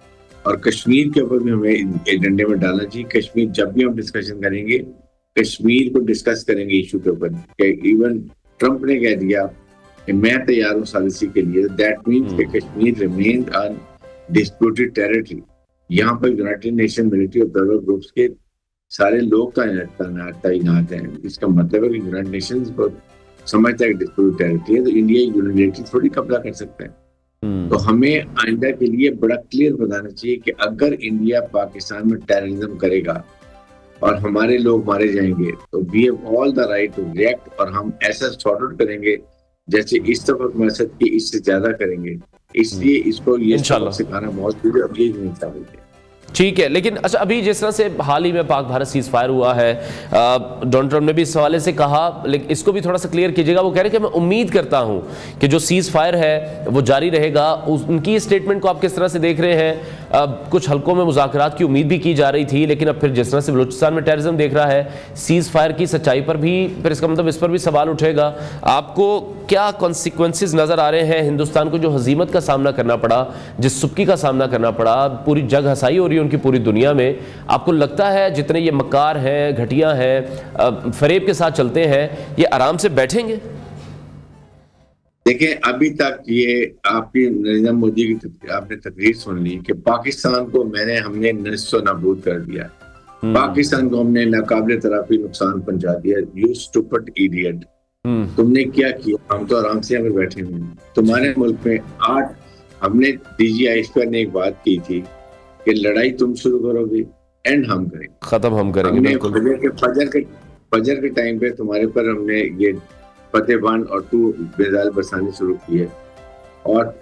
और कश्मीर के ऊपर भी हमें एजेंडे में डालना चाहिए। कश्मीर जब भी हम डिस्कशन करेंगे, कश्मीर को डिस्कस करेंगे इशू के ऊपर। इवन ट्रंप ने कह दिया कि मैं तैयार हूँ सालिसी के लिए। दैट मीन्स कि कश्मीर रिमेन्ड अन डिस्प्यूटेड टेरिटरी। यहाँ पर United nation military observer groups के सारे लोग तैनात हैं। इसका मतलब है कि यूनाइटेड नेशंस को समझता है कि डिस्प्यूटेड टेरिटरी है, तो इंडिया यूनिलैटरली थोड़ी कब्जा कर सकता है। तो हमें आइंदा के लिए बड़ा क्लियर बताना चाहिए कि अगर इंडिया पाकिस्तान में टेररिज्म करेगा और हमारे लोग मारे जाएंगे, तो we have all the right to react, और हम ऐसा सॉर्ट आउट करेंगे जैसे इस तरफ मकसद की इससे ज्यादा करेंगे। इसलिए इसको ये सिखाना बहुत जरूरी है, अब ये नहीं समझते। ठीक है, लेकिन अच्छा, अभी जिस तरह से हाल ही में पाक भारत सीज फायर हुआ है, डोनाल्ड ट्रंप ने भी इस हवाले से कहा, लेकिन इसको भी थोड़ा सा क्लियर कीजिएगा। वो कह रहे हैं कि मैं उम्मीद करता हूं कि जो सीज फायर है वो जारी रहेगा। उनकी स्टेटमेंट को आप किस तरह से देख रहे हैं? कुछ हलकों में मुज़ाकरात की उम्मीद भी की जा रही थी, लेकिन अब फिर जिस तरह से बलूचिस्तान में टेररिज्म देख रहा है, सीज फायर की सच्चाई पर भी फिर इसका मतलब इस पर भी सवाल उठेगा। आपको क्या कॉन्सिक्वेंसेज नजर आ रहे हैं? हिंदुस्तान को जो हजीमत का सामना करना पड़ा, जिस सुबकी का सामना करना पड़ा, पूरी जग हसाई हो रही है उनकी पूरी दुनिया में, आपको लगता है जितने ये मक्कार हैं, घटिया हैं, फरेब के साथ चलते हैं, ये आराम से बैठेंगे? देखिए, अभी तक ये आपकी नरेंद्र मोदी की आपने तकरीर सुन ली कि पाकिस्तान को हमने नस्तो नाबूद कर दिया, पाकिस्तान को हमने नाकाबिले तराफी नुकसान पहुंचा दिया। यू स्टूपिड इडियट, तुमने क्या किया? हम तो आराम से यहाँ पे बैठे हुए हैं। तुम्हारे मुल्क में 8 हमने DGI ने एक बात की थी कि लड़ाई तुम शुरू करोगे, एंड हम करेंगे, खत्म हम करेंगे। फजर के टाइम पे तुम्हारे पर हमने ये फतेहबान और 2 मिसाइल बरसाने शुरू किए, और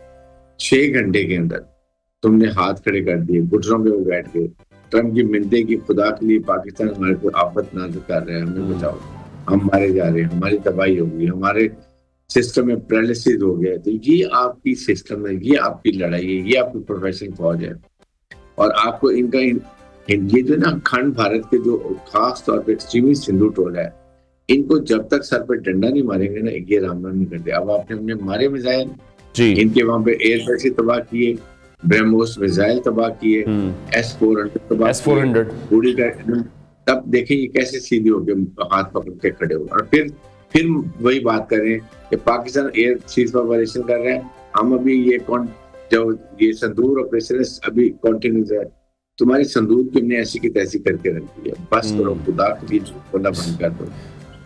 6 घंटे के अंदर तुमने हाथ खड़े कर दिए, घुटनों पे बैठ गए। ट्रंप की मिन्नतें की, खुदा के लिए पाकिस्तान हमारे को आफत नाज़िल कर रहे हैं, हमें बचाओ, हम मारे जा रहे हैं, हमारी तबाही होगी, हमारे सिस्टम में पैरालिसिस हो गया। तो ये आपकी सिस्टम है, ये आपकी लड़ाई है, ये आपकी प्रोफेशनल फौज है। और आपको इनका ये जो ना अखंड भारत के जो खास तौर पे एक्सट्रीमिस्ट हिंदू टोला है, इनको जब तक सर पे डंडा नहीं मारेंगे ना, ये राम नहीं करते। अब हमने मारे मिसाइल, इनके वहां पे एयरबेस तबाह किए, ब्रह्मोस मिसाइल तबाह किए, S-400 तबाह, तब देखें ये कैसे सीधे होके हाथ पकड़ के खड़े हो। और फिर वही बात करें कि पाकिस्तान एयर सीज ऑपरेशन कर रहे हैं, हम अभी जो ये संदूर ऑपरेशन अभी कंटिन्यूस है, तुम्हारी संदूर की हमने ऐसी की तैसी करके रख दी है, बस करो, खुदा के लिए बोलना बंद कर दो।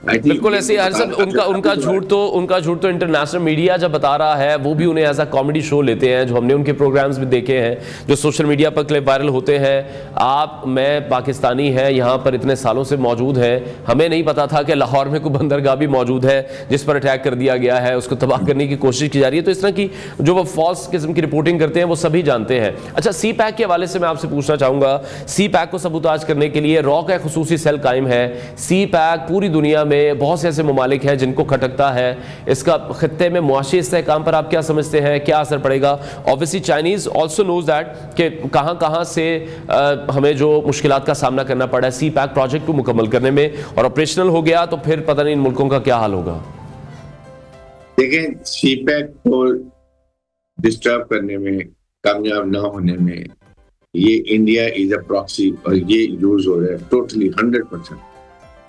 बिल्कुल ऐसे यार सब उनका झूठ तो इंटरनेशनल मीडिया जब बता रहा है वो भी उन्हें एज अ कॉमेडी शो लेते हैं, जो हमने उनके प्रोग्राम्स में देखे हैं, जो सोशल मीडिया पर क्लिप वायरल होते हैं। आप मैं पाकिस्तानी है, यहाँ पर इतने सालों से मौजूद है, हमें नहीं पता था कि लाहौर में कोई बंदरगाह भी मौजूद है जिस पर अटैक कर दिया गया है, उसको तबाह करने की कोशिश की जा रही है। तो इस तरह की जो वो फॉल्स किस्म की रिपोर्टिंग करते हैं वो सभी जानते हैं। अच्छा, सी पैक के हवाले से मैं आपसे पूछना चाहूँगा, सी पैक को सबूताज करने के लिए रॉ का खुसूसी सेल कायम है। सी पैक पूरी दुनिया में बहुत से ऐसे ममालिक हैं जिनको खटकता है, इसका खित्ते में मुआशी इस्तेहकाम पर आप क्या समझते हैं, क्या असर पड़ेगा? Obviously Chinese also knows that कि कहां से हमें जो मुश्किलात का सामना करना पड़ा है सी पैक प्रोजेक्ट को मुकम्मल करने में, और ऑपरेशनल हो गया तो फिर पता नहीं इन मुल्कों का क्या हाल होगा। देखें, सी पैक को डिस्टर्ब करने में, कामयाब ना होने में, ये इंडिया इज अ प्रॉक्सी और ये यूज हो रहा है टोटली 100%।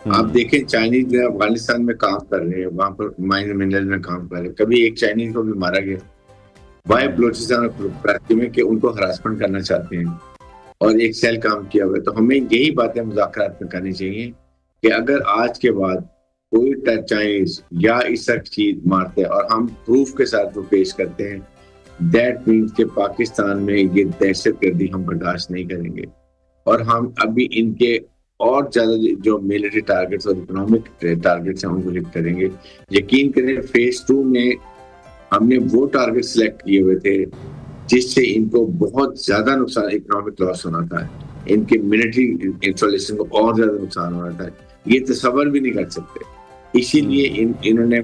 आप देखें, चाइनीज जो अफगानिस्तान में काम कर रहे हैं, वहां पर माइन मिनरल में काम कर रहे हैं, कभी एक चाइनीज को भी मारा गया वाय बलोचिस्तान और कराची में कि उनको हरासमेंट करना चाहते हैं और एक सेल काम किया हुआ है। तो हमें यही बातें मुज़ाकरात में करनी चाहिए कि अगर आज के बाद कोई चाइनीज या इस चीज मारते हैं और हम प्रूफ के साथ वो पेश करते हैं, दैट मीन्स के पाकिस्तान में ये दहशतगर्दी हम बर्दाश्त नहीं करेंगे और हम अभी इनके और ज्यादा जो मिलिट्री टारगेट्स और इकोनॉमिक टारगेट्स हैं उनको हिट करेंगे। यकीन करें, फेज 2 में हमने वो टारगेट सिलेक्ट किए हुए थे जिससे इनको बहुत ज्यादा नुकसान, इकोनॉमिक लॉस होना था, इनके मिलिट्री इंस्टॉलेशन को और ज्यादा नुकसान होना था, ये तसव्वुर भी नहीं कर सकते। इसीलिए इन्होंने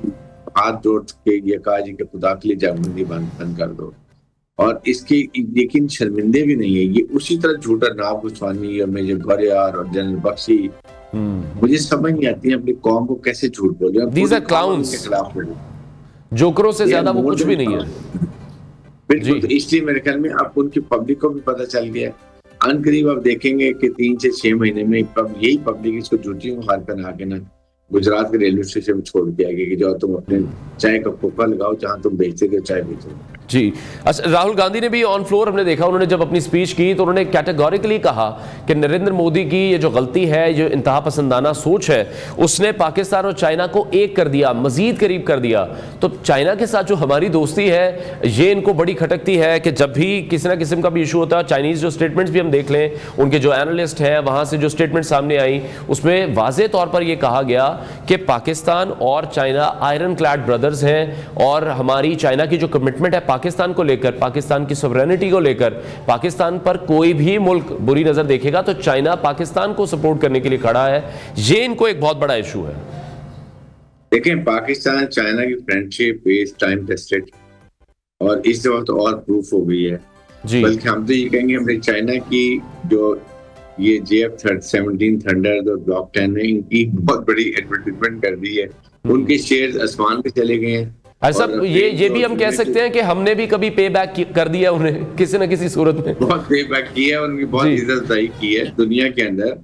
हाथ जोड़ के ये कहा जी कि खुदा के लिए जंगबंदी बंद कर दो, और इसकी लेकिन शर्मिंदे भी नहीं है। ये उसी तरह झूठा नाब गुस्वानी और मेजर गौरियार और जनरल बख्शी, मुझे समझ नहीं आती है अपनी कौम को कैसे झूठ बोले। These are clowns, जोकरों से ज्यादा वो कुछ भी नहीं है। बिल्कुल, तो इसलिए मेरे ख्याल में अब उनकी पब्लिक को भी पता चल गया। अनकरीब आप देखेंगे कि 3 से 6 महीने में यही पब्लिक इसको झूठी हार पहना के ना गुजरात के रेलवे स्टेशन में छोड़ दिया गया कि जाओ तुम अपने चाय का खोखा लगाओ जहां तुम बेचते थे चाय बेचो। जी, अच्छा, राहुल गांधी ने भी ऑन फ्लोर हमने देखा, उन्होंने जब अपनी स्पीच की तो उन्होंने कैटेगोरिकली कहा कि नरेंद्र मोदी की ये जो गलती है, जो इंतहा पसंदाना सोच है, उसने पाकिस्तान और चाइना को एक कर दिया, मजीद करीब कर दिया। तो चाइना के साथ जो हमारी दोस्ती है ये इनको बड़ी खटकती है कि जब भी किसी ना किस्म का भी इशू होता है, चाइनीज जो स्टेटमेंट्स भी हम देख लें, उनके जो एनालिस्ट हैं वहां से जो स्टेटमेंट सामने आई उसमें वाज़ेह तौर पर यह कहा गया कि पाकिस्तान और चाइना आयरन क्लैड ब्रदर्स हैं और हमारी चाइना की जो कमिटमेंट है पाकिस्तान को लेकर, पाकिस्तान की सॉवरेनिटी को लेकर, पाकिस्तान पर कोई भी मुल्क बुरी नजर देखेगा तो चाइना पाकिस्तान को सपोर्ट करने के लिए खड़ा है। ये इनको एक बहुत बड़ा इशू है। देखें, पाकिस्तान चाइना की फ्रेंडशिप इज टाइम टेस्टेड और इस दफा तो और प्रूफ हो गई है। बल्कि हम तो ये कहेंगे हमने चाइना की जो ये JF-17 थंडर और ब्लॉक 10 में इनकी बहुत बड़ी एडवर्टाइजमेंट कर दी है, उनके शेयर्स आसमान पे चले गए हैं। अच्छा, ये भी हम कह सकते हैं कि हमने भी कभी पे बैक कर दिया उन्हें किसी न किसी सूरत में, बहुत पे बैक किया है, उनकी बहुत इज्जतदारी की है दुनिया के अंदर।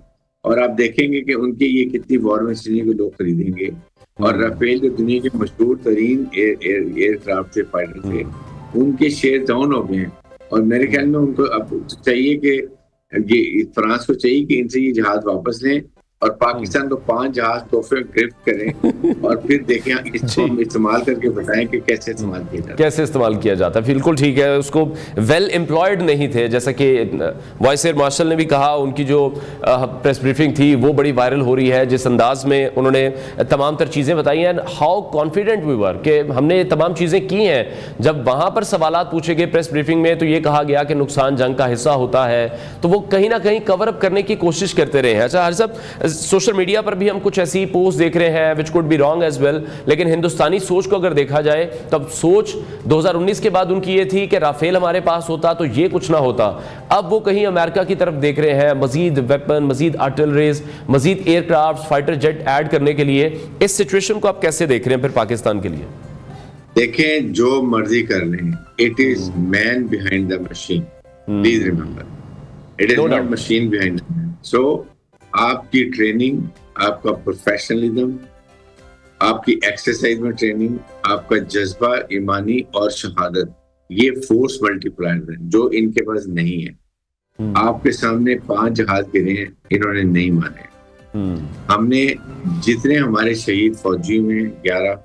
और आप देखेंगे कि उनके ये कितनी वॉर मशीनरी को लोग खरीदेंगे, और राफेल जो दुनिया के मशहूर तरीन एयरक्राफ्ट थे, फाइटर थे, उनके शेयर डाउन हो गए हैं। और मेरे ख्याल में उनको अब चाहिए कि ये फ्रांस को चाहिए कि इनसे ये जहाज वापस लें और पाकिस्तान को 5 जहाज तोहफे गिफ्ट करें और फिर देखें इसको हम इस्तेमाल करके बताएं कि कैसे इस्तेमाल किया जाता है, कैसे इस्तेमाल किया जाता है। बिल्कुल ठीक है, उसको वेल एम्प्लॉयड नहीं थे, जैसा कि वाइस एयर मार्शल ने भी कहा। उनकी जो प्रेस ब्रीफिंग थी वो बड़ी वायरल हो रही है, जिस अंदाज में उन्होंने तमाम तर चीज़ें बताई हैं, हाउ कॉन्फिडेंट वी वर कि हमने तमाम चीज़ें की हैं। जब वहाँ पर सवालात पूछे गए प्रेस ब्रीफिंग में तो ये कहा गया कि नुकसान जंग का हिस्सा होता है, तो वो कहीं ना कहीं कवर अप करने की कोशिश करते रहे हैं। अच्छा हर सब सोशल मीडिया पर भी हम कुछ ऐसी पोस्ट देख रहे हैं which could be wrong as well, लेकिन हिंदुस्तानी सोच को अगर देखा जाए तब सोच 2019 के बाद उनकी ये थी कि राफेल हमारे पास होता तो ये कुछ ना होता। अब वो कहीं अमेरिका की तरफ देख रहे हैं, मजीद वेपन, मजीद आर्टिलरीज, मजीद एयरक्राफ्ट, फाइटर जेट ऐड करने के लिए। इस सिचुएशन को आप कैसे देख रहे हैं फिर पाकिस्तान के लिए? देखें, जो मर्जी कर लें, it is man behind the machine, please remember, it is not machine behind the man. So आपकी ट्रेनिंग, आपका प्रोफेशनलिज्म, आपकी एक्सरसाइज में ट्रेनिंग, आपका जज्बा ईमानी और शहादत, ये फोर्स मल्टीप्लायर है जो इनके पास नहीं है। आपके सामने 5 जहाज गिरे हैं, इन्होंने नहीं माने। हमने जितने हमारे शहीद फौजी में 11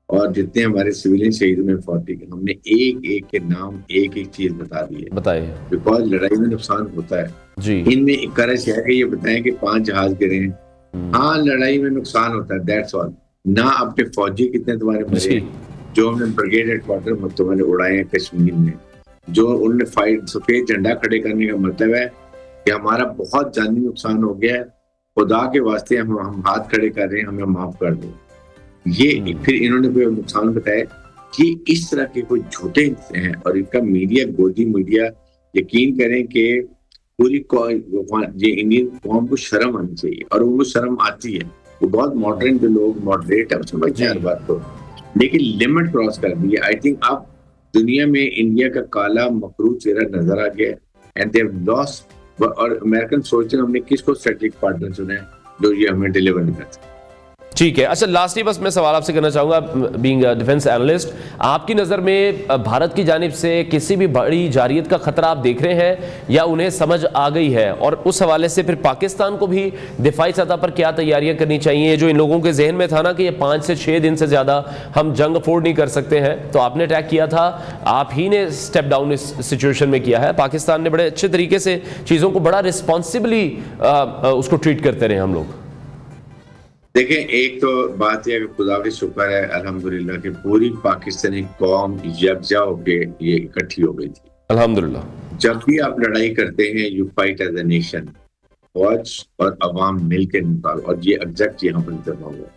और जितने हमारे सिविलियन शहीद में 40, हमने एक एक के नाम एक एक चीज बता दी है। बताइए। बिकॉज लड़ाई में नुकसान होता है जी। इनमें इकरार है कि ये बताएं कि 5 जहाज गिरे हैं। हाँ, लड़ाई में नुकसान होता है, दैट्स ऑल। ना अपने फौजी कितने तुम्हारे मरे, जो हमने ब्रिगेड हेडक्वार्टर तुम्हारे उड़ाए हैं कश्मीर में, जो उन्होंने फाइट सफेद झंडा खड़े करने का मतलब है कि हमारा बहुत जानी नुकसान हो गया है, खुदा के वास्ते हम हाथ खड़े कर रहे हैं, हमें माफ कर दो। ये फिर इन्होंने कोई नुकसान बताया कि इस तरह के कोई झूठे हैं और इनका मीडिया, गोदी मीडिया, यकीन करें कि पूरी ये इंडियन कौम को शर्म आनी चाहिए और उनको शर्म आती है। वो बहुत मॉडर्न जो लोग मॉडरेट है उसमें हर बात को, लेकिन लिमिट क्रॉस कर दी है। आई थिंक अब दुनिया में इंडिया का काला मकरूज चेहरा नजर आ गया एंड दे हैव लॉस्ट। और अमेरिकन सोचते हैं हमने किसको स्ट्रेटेजिक पार्टनर चुना है जो ये हमें डिलीवर नहीं करता। ठीक है। अच्छा, लास्टली बस मैं सवाल आपसे करना चाहूँगा, बीइंग डिफेंस एनालिस्ट, आपकी नज़र में भारत की जानिब से किसी भी बड़ी जारियत का खतरा आप देख रहे हैं या उन्हें समझ आ गई है? और उस हवाले से फिर पाकिस्तान को भी दिफाई सतह पर क्या तैयारियां करनी चाहिए? जो इन लोगों के जहन में था ना कि ये 5 से 6 दिन से ज़्यादा हम जंग अफोर्ड नहीं कर सकते हैं, तो आपने अटैक किया था, आप ही ने स्टेप डाउन इस सिचुएशन में किया है। पाकिस्तान ने बड़े अच्छे तरीके से चीज़ों को बड़ा रिस्पॉन्सिबली उसको ट्रीट करते रहे हम लोग। देखें, एक तो बात यह कि खुदा का शुक्र है अल्हम्दुलिल्लाह कि पूरी पाकिस्तानी कौम यकजा होके ये इकट्ठी हो गई थी। अल्हम्दुलिल्लाह। जब भी आप लड़ाई करते हैं, you fight as a nation, फौज और अवाम मिलकर निकाल, और ये एग्जैक्ट यहाँ पर जमा हुआ।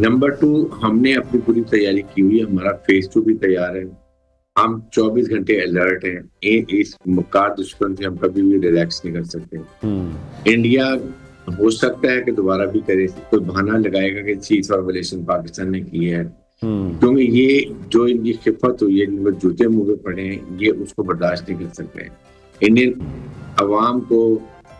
नंबर 2, हमने अपनी पूरी तैयारी की हुई है, हमारा फेज 2 भी तैयार है। हम 24 घंटे अलर्ट हैं। इस मुकार दुश्मन से हम कभी भी रिलैक्स नहीं कर सकते। इंडिया हो सकता है कि दोबारा भी करे, कोई बहाना लगाएगा कि चीज वायलेशन पाकिस्तान ने की है, क्योंकि ये जो इनकी खिफत हुई है, इनको जूते मुंह पे पड़े हैं, ये उसको बर्दाश्त नहीं कर सकते। इंडियन अवाम को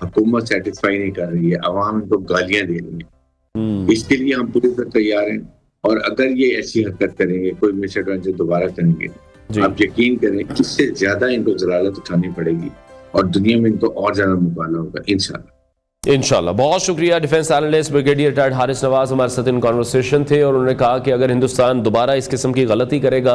हुकूमत सेटिस्फाई नहीं कर रही है, अवाम इनको गालियां दे रही है। इसके लिए हम पूरी तरह तैयार हैं, और अगर ये ऐसी हरकत करेंगे, कोई मिसएडवेंचर दोबारा करेंगे, आप यकीन करें इससे ज्यादा इनको जलालत उठानी पड़ेगी और दुनिया में इनको और ज्यादा मुकाबला होगा इंशाल्लाह। इंशाल्लाह। बहुत शुक्रिया। Defence analyst brigadier retired Haris Nawaz हमारे साथ इन कॉन्वर्सेशन थे, और उन्होंने कहा कि अगर हिंदुस्तान दोबारा इस किस्म की गलती करेगा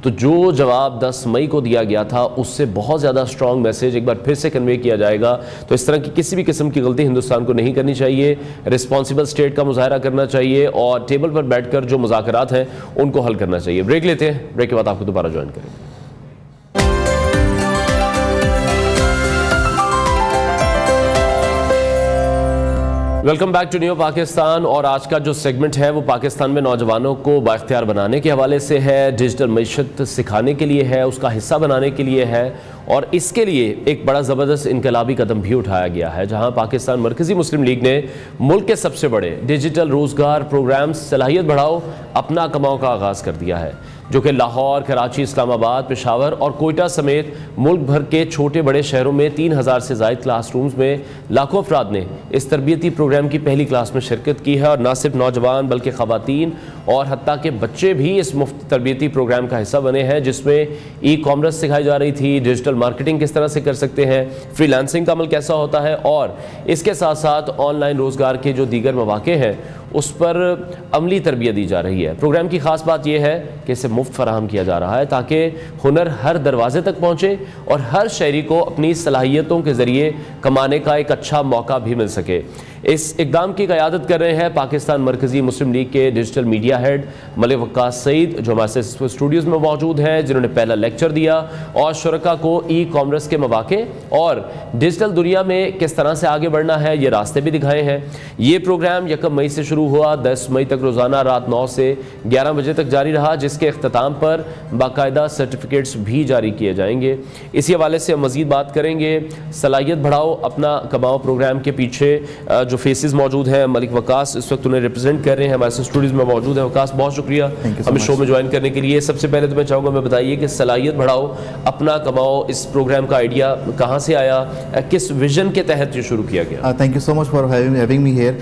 तो जो जवाब 10 मई को दिया गया था उससे बहुत ज़्यादा स्ट्रॉन्ग मैसेज एक बार फिर से कन्वे किया जाएगा। तो इस तरह की किसी भी किस्म की गलती हिंदुस्तान को नहीं करनी चाहिए, रिस्पॉन्सिबल स्टेट का मुजाहरा करना चाहिए और टेबल पर बैठकर जो मुज़ाकरात हैं उनको हल करना चाहिए। ब्रेक लेते हैं, ब्रेक के बाद आपको दोबारा ज्वाइन करेंगे। Welcome back to new Pakistan. और आज का जो सेगमेंट है वो पाकिस्तान में नौजवानों को बाख्तियार बनाने के हवाले से है, डिजिटल मईशत सिखाने के लिए है, उसका हिस्सा बनाने के लिए है, और इसके लिए एक बड़ा ज़बरदस्त इनकलाबी कदम भी उठाया गया है, जहां पाकिस्तान मरकज़ी मुस्लिम लीग ने मुल्क के सबसे बड़े डिजिटल रोज़गार प्रोग्राम सलाहियत बढ़ाओ अपना कमाओ का आगाज़ कर दिया है, जो कि लाहौर, कराची, इस्लामाबाद, पेशावर और कोयटा समेत मुल्क भर के छोटे बड़े शहरों में 3000 से ज़ायद क्लासरूम्स में लाखों अफराद ने इस तरबियती प्रोग्राम की पहली क्लास में शिरकत की है। और न सिर्फ नौजवान बल्कि ख़वातीन और हत्ता के बच्चे भी इस मुफ्त तरबियती प्रोग्राम का हिस्सा बने हैं, जिसमें ई कॉमर्स सिखाई जा रही थी, डिजिटल मार्केटिंग किस तरह से कर सकते हैं, फ्रीलांसिंग का अमल कैसा होता है, और इसके साथ साथ ऑनलाइन रोज़गार के जो दीगर मौके हैं उस पर अमली तरबियत दी जा रही है। प्रोग्राम की ख़ास बात यह है कि इसे मुफ्त फराहम किया जा रहा है ताकि हुनर हर दरवाजे तक पहुँचे और हर शहरी को अपनी सलाहियतों के ज़रिए कमाने का एक अच्छा मौका भी मिल सके। इस इक़दाम की क़यादत कर रहे हैं पाकिस्तान मरकज़ी मुस्लिम लीग के digital media head Malik Waqqas Saeed, जो हमारे स्टूडियोज़ में मौजूद हैं, जिन्होंने पहला लेक्चर दिया और शुरका को ई कॉमर्स के मौके और डिजिटल दुनिया में किस तरह से आगे बढ़ना है ये रास्ते भी दिखाए हैं। ये प्रोग्राम 1 मई से शुरू हुआ, 10 मई तक रोज़ाना रात 9 से 11 बजे तक जारी रहा, जिसके अख्ताम पर बाकायदा सर्टिफिकेट्स भी जारी किए जाएंगे। इसी हवाले से हम मज़ीद बात करेंगे। सलाहियत बढ़ाओ अपना कमाओ प्रोग्राम के पीछे जो फेसेस मौजूद हैं, मलिक वकास इस वक्त उन्हें रिप्रेजेंट कर रहे हैं, हमारे स्टूडियोज में मौजूद है। वकास, बहुत शुक्रिया हमें शो में ज्वाइन करने के लिए। सबसे पहले तो मैं चाहूँगा मैं बताइए कि सलाहियत बढ़ाओ अपना कमाओ, इस प्रोग्राम का आइडिया कहाँ से आया, किस विजन के तहत ये शुरू किया गया? Thank you so much for having me here.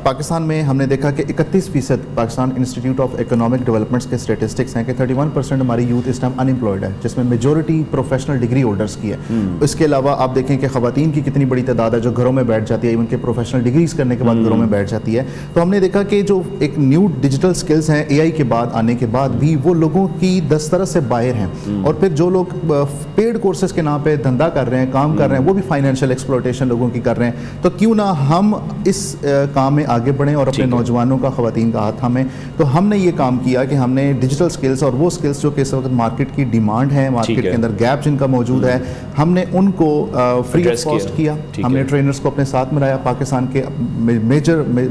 Pakistan में हमने देखा कि 31% Pakistan institute of economic developments के स्टेटिस्टिक्स हैं कि 31% हमारी यूथ इस टाइम अनएम्प्लॉयड है, जिसमें मेजॉरिटी प्रोफेशनल डिग्री होल्डर्स की है। इसके अलावा आप देखें कि ख़वातीन की कितनी बड़ी तादाद है जो घरों में बैठ जाती है, इवन के प्रोफेशनल डिग्रीज करने के बाद घरों में बैठ जाती है। तो हमने देखा कि जो एक न्यू डिजिटल स्किल्स हैं एआई के बाद आने के बाद भी वो लोगों की दस्तरस से बाहर हैं, और फिर जो लोग पेड कोर्सेज के नाम पे धंधा कर रहे हैं, काम कर रहे हैं, वो भी फाइनेंशियल एक्सप्लॉयटेशन लोगों की कर रहे हैं। तो क्यों ना हम इस काम में आगे बढ़ें और अपने नौजवानों का, ख़वातीन का हाथ थामें। तो हमने ये काम किया कि हमने डिजिटल स्किल्स और वो स्किल्स जो कि इस वक्त मार्केट की डिमांड है, मार्केट के अंदर गैप जिनका मौजूद है, हमने उनको फ्री ऑफ कॉस्ट किया। हमने ट्रेनर्स को अपने साथ मिलाया, पाकिस्तान के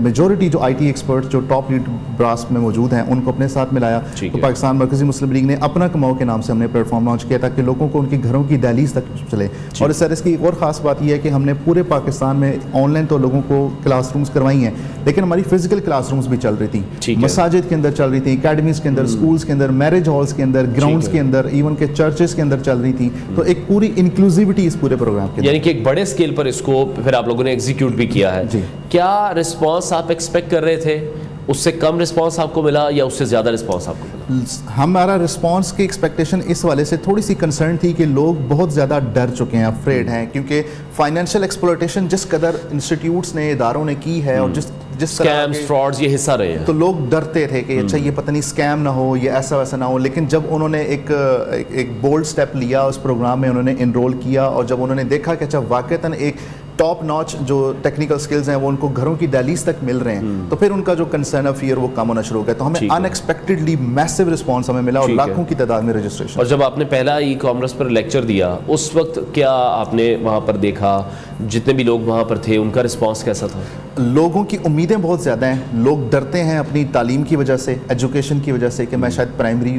मेजॉरिटी जो आईटी एक्सपर्ट्स जो टॉप लीड ब्रास में मौजूद हैं उनको अपने साथ मिलाया। तो पाकिस्तान मरकज़ी मुस्लिम लीग ने अपना कमाओ के नाम से हमने प्लेटफॉर्म लॉन्च किया ताकि लोगों को उनके घरों की दहलीज तक चले। और इस तरह की एक और ख़ास बात यह है कि हमने पूरे पाकिस्तान में ऑनलाइन तो लोगों को क्लासरूम्स करवाई हैं, लेकिन हमारी फिजिकल क्लासरूम्स भी चल रही थी, मसाजिद के अंदर चल रही थी, अकेडमीज के अंदर, स्कूल्स के अंदर, मैरिज हॉल्स के अंदर, ग्राउंड्स के अंदर, इवन के चर्चेस के अंदर चल रही थी। तो एक पूरी इंक्लूसिविटी इस पूरे प्रोग्राम के, यानी कि एक बड़े स्केल पर इसको फिर आप लोगों ने एग्जीक्यूट भी किया है। क्या रिस्पांस आप एक्सपेक्ट कर रहे थे? उससे कम रिस्पांस आपको मिला या उससे ज़्यादा रिस्पांस आपको मिला? हमारा रिस्पांस की एक्सपेक्टेशन इस वाले से थोड़ी सी कंसर्न थी कि लोग बहुत ज़्यादा डर चुके हैं, अफ्रेड हैं, क्योंकि फाइनेंशियल एक्सप्लॉयटेशन जिस कदर इंस्टीट्यूट्स ने, इदारों ने की है और जिस स्कैम्स, फ्रॉड्स ये हिस्सा रहे हैं, तो लोग डरते थे कि अच्छा ये पता नहीं स्कैम ना हो, ये ऐसा वैसा ना हो। लेकिन जब उन्होंने एक बोल्ड स्टेप लिया, उस प्रोग्राम में उन्होंने इनरोल किया और जब उन्होंने देखा कि अच्छा वाकईतन एक टॉप नॉच जो टेक्निकल स्किल्स हैं वो उनको घरों की दहलीज तक मिल रहे हैं, तो फिर उनका जो कंसर्न ऑफ फियर वो कम होना शुरू हो गया। तो हमें अनएक्सपेक्टेडली मैसिव रिस्पांस हमें मिला और लाखों की तादाद में रजिस्ट्रेशन। और जब आपने पहला ई कॉमर्स पर लेक्चर दिया उस वक्त क्या आपने वहाँ पर देखा, जितने भी लोग वहाँ पर थे उनका रिस्पांस कैसा था? लोगों की उम्मीदें बहुत ज़्यादा हैं, लोग डरते हैं अपनी तालीम की वजह से, एजुकेशन की वजह से कि मैं शायद प्राइमरी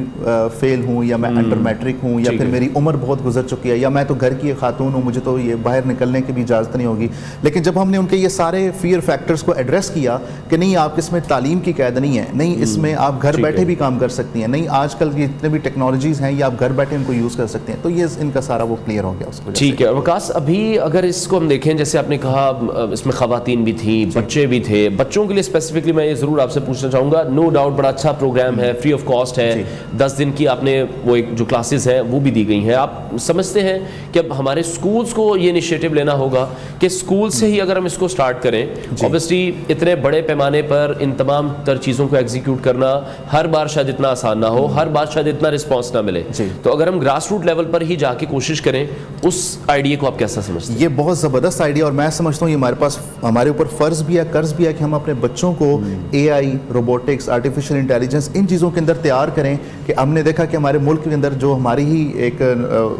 फेल हूँ या मैं अंडर मैट्रिक हूँ या फिर मेरी उम्र बहुत गुजर चुकी है या मैं तो घर की खातून हूँ, मुझे तो ये बाहर निकलने की भी इजाज़त नहीं होगी। लेकिन जब हमने उनके ये सारे फियर फैक्टर्स को एड्रेस किया कि नहीं आप इसमें तालीम की कैद नहीं है, नहीं इसमें आप घर बैठे भी काम कर सकती हैं, नहीं आजकल की जितने भी टेक्नोलॉजीज़ हैं ये आप घर बैठे इनको यूज़ कर सकते हैं, तो ये इनका सारा वो क्लियर हो गया उसको। ठीक है वकास, अभी अगर इसको हम देखें जैसे आपने कहा इसमें ख़वातीन भी थी, बच्चे भी थे, बच्चों के लिए स्पेसिफिकली मैं ये ज़रूर आपसे पूछना चाहूँगा, नो डाउट बड़ा अच्छा प्रोग्राम है, फ्री ऑफ कॉस्ट है, 10 दिन की आपने वो एक जो क्लासेस हैं वो भी दी गई हैं। आप समझते हैं कि अब हमारे स्कूल्स को ये इनिशिएटिव लेना होगा कि स्कूल से ही अगर हम इसको स्टार्ट करें, ऑब्वियसली इतने बड़े पैमाने पर इन तमाम तर चीज़ों को एग्जीक्यूट करना हर बार शायद इतना आसान ना हो, हर बार शायद इतना रिस्पॉन्स ना मिले, तो अगर हम ग्रास रूट लेवल पर ही जाके कोशिश करें, उस आइडिया को आप कैसा समझते हैं? ये बहुत ज़बरदस्त आइडिया और मैं समझता हूँ ये हमारे पास, हमारे ऊपर फ़र्ज़ भी है, कर्ज भी है कि हम अपने बच्चों को AI, रोबोटिक्स, आर्टिफिशियल इंटेलिजेंस इन चीज़ों के अंदर तैयार करें। कि हमने देखा कि हमारे मुल्क के अंदर जो हमारी ही एक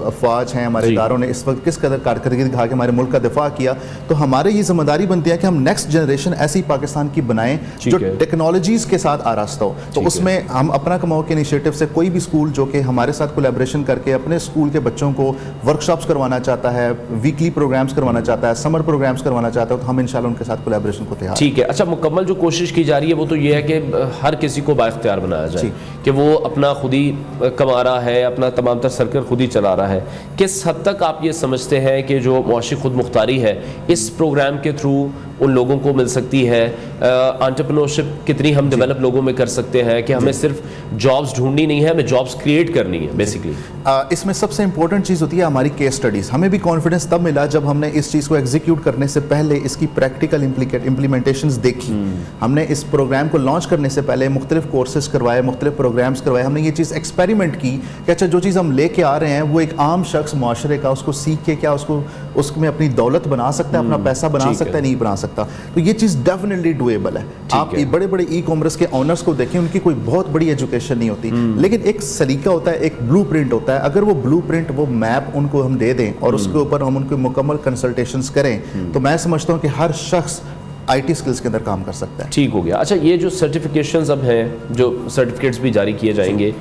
अफवाज हैं, हमारे इदारों ने इस वक्त किस कदर कारकर्दगी दिखा के हमारे मुल्क का दिफा किया, तो हमारे ये जिम्मेदारी बनती है कि हम नेक्स्ट जनरेशन ऐसी पाकिस्तान की बनाएं जो टेक्नोलॉजीज़ के साथ आरास्ता हो। तो उसमें हम अपना कमाओ के इनिशिएटिव से कोई भी स्कूल जो कि हमारे साथ कोलैबोरेशन करके अपने स्कूल के बच्चों को वर्कशॉप्स करवाना चाहता है, वीकली प्रोग्राम्स करवाना चाहता है, समर प्रोग्राम्स करवाना चाहता है, तो हम इंशाल्लाह उनके साथ कोलैबोरेशन को तैयार। ठीक है, अच्छा मुकम्मल जो कोशिश की जा रही है वो तो ये है कि हर किसी को बाइख्तियार बनाया जाए कि वो अपना खुद ही कमा रहा है, अपना तमाम तर सर्कल खुद ही चला रहा है। किस हद तक आप ये समझते हैं कि जो मुआशी खुद मुख्तारी है इस प्रोग्राम के थ्रू उन लोगों को मिल सकती है? एंटरप्रेन्योरशिप कितनी हम डेवलप लोगों में कर सकते हैं कि हमें सिर्फ जॉब्स ढूंढनी नहीं है, हमें जॉब्स क्रिएट करनी है बेसिकली? इसमें सबसे इंपॉर्टेंट चीज़ होती है हमारी केस स्टडीज़। हमें भी कॉन्फिडेंस तब मिला जब हमने इस चीज़ को एग्जीक्यूट करने से पहले इसकी प्रैक्टिकल इम्प्लीमेंटेशंस देखी। हमने इस प्रोग्राम को लॉन्च करने से पहले मुख्तलिफ कोर्सेज करवाए, मुख्तलिफ प्रोग्राम्स करवाए, हमने ये चीज़ एक्सपेरिमेंट की कि अच्छा जो चीज़ हम लेके आ रहे हैं वो एक आम शख्स माशरे का उसको सीख के क्या उसमें अपनी दौलत बना सकता है, अपना पैसा बना सकता है, नहीं बना सकता। तो ये चीज़ डेफिनेटली डुएबल है। आप बड़े बड़े ई कॉमर्स के ऑनर्स को देखें, उनकी कोई बहुत बड़ी एजुकेशन नहीं होती, लेकिन एक सलीका होता है, एक ब्लूप्रिंट होता है। अगर वो ब्लूप्रिंट, वो मैप उनको हम दे दें और उसके ऊपर हम उनको मुकम्मल कंसल्टेशंस करें, तो मैं समझता हूँ कि हर शख्स IT स्किल्स के अंदर काम कर सकता है। ठीक हो गया। अच्छा, ये जो सर्टिफिकेशंस अब हैं, जो सर्टिफिकेट्स भी जारी किए जाएंगे,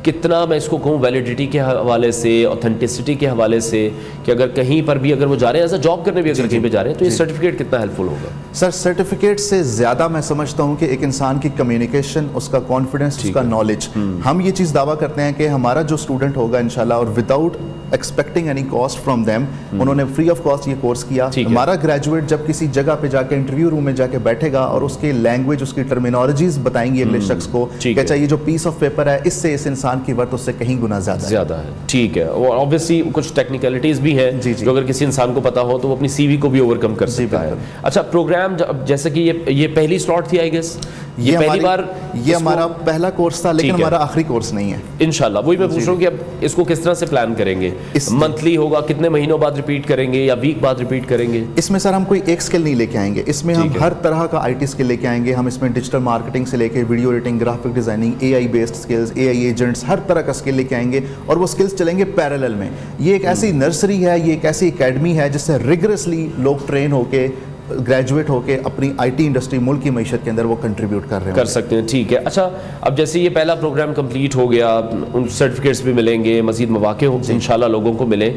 कितना मैं इसको कहूँ वैलिडिटी के हवाले से, ऑथेंटिसिटी के हवाले से, कि अगर कहीं पर भी अगर वो जा रहे हैं एज अ जॉब करने भी अगर कहीं पे जा रहे हैं तो ये सर्टिफिकेट कितना हेल्पफुल होगा? सर सर्टिफिकेट से ज़्यादा मैं समझता हूँ कि एक इंसान की कम्युनिकेशन, उसका कॉन्फिडेंस, उसका नॉलेज, हम ये चीज़ दावा करते हैं कि हमारा जो स्टूडेंट होगा इंशाल्लाह, और without expecting any cost from them, उन्होंने फ्री ऑफ कॉस्ट ये कोर्स किया। हमारा ग्रेजुएट जब किसी जगह पे जाके इंटरव्यू रूम में जाके बैठेगा और उसकी लैंग्वेज, उसकी टर्मिनोलॉजीज बताएंगी अगले शख्स को, क्या चाहिए जो पीस ऑफ पेपर है, इससे इस इंसान की वर्थ उससे कहीं गुना ज्यादा है। ठीक है, और ऑब्वियसली कुछ टेक्निकलिटीज भी हैं जो अगर किसी इंसान को पता हो तो वो अपनी सीवी को भी ओवरकम कर सकता है। अच्छा, प्रोग्राम जैसे कि ये पहली स्लॉट थी आई गेस, ये पहली बार, ये हमारा पहला कोर्स था, लेकिन हमारा आखिरी कोर्स नहीं है इंशाल्लाह। वही मैं पूछ रहा हूँ कि अब इसको किस तरह से प्लान करेंगे? मंथली होगा, कितने महीनों बाद रिपीट करेंगे या वीक बाद रिपीट करेंगे? इसमें सर हम कोई एक स्किल नहीं लेके आएंगे, इसमें हम हर तरह का IT स्किल लेके आएंगे। हम इसमें डिजिटल मार्केटिंग से लेके video editing, graphic designing, AI based skills, AI agents, हर तरह का स्किल लेके आएंगे और वो स्किल्स चलेंगे पैरेलल में। ये एक ऐसी नर्सरी है, ये एक ऐसी एकेडमी है जिससे रिगरसली लोग ट्रेन होके, ग्रेजुएट होके अपनी IT इंडस्ट्री, मुल्क की मईशत के अंदर वो कंट्रीब्यूट कर सकते हैं। ठीक है, अच्छा, अब जैसे ये पहला प्रोग्राम कंप्लीट हो गया, उन सर्टिफिकेट्स भी मिलेंगे, मजीद मौके इंशाल्लाह लोगों को मिले,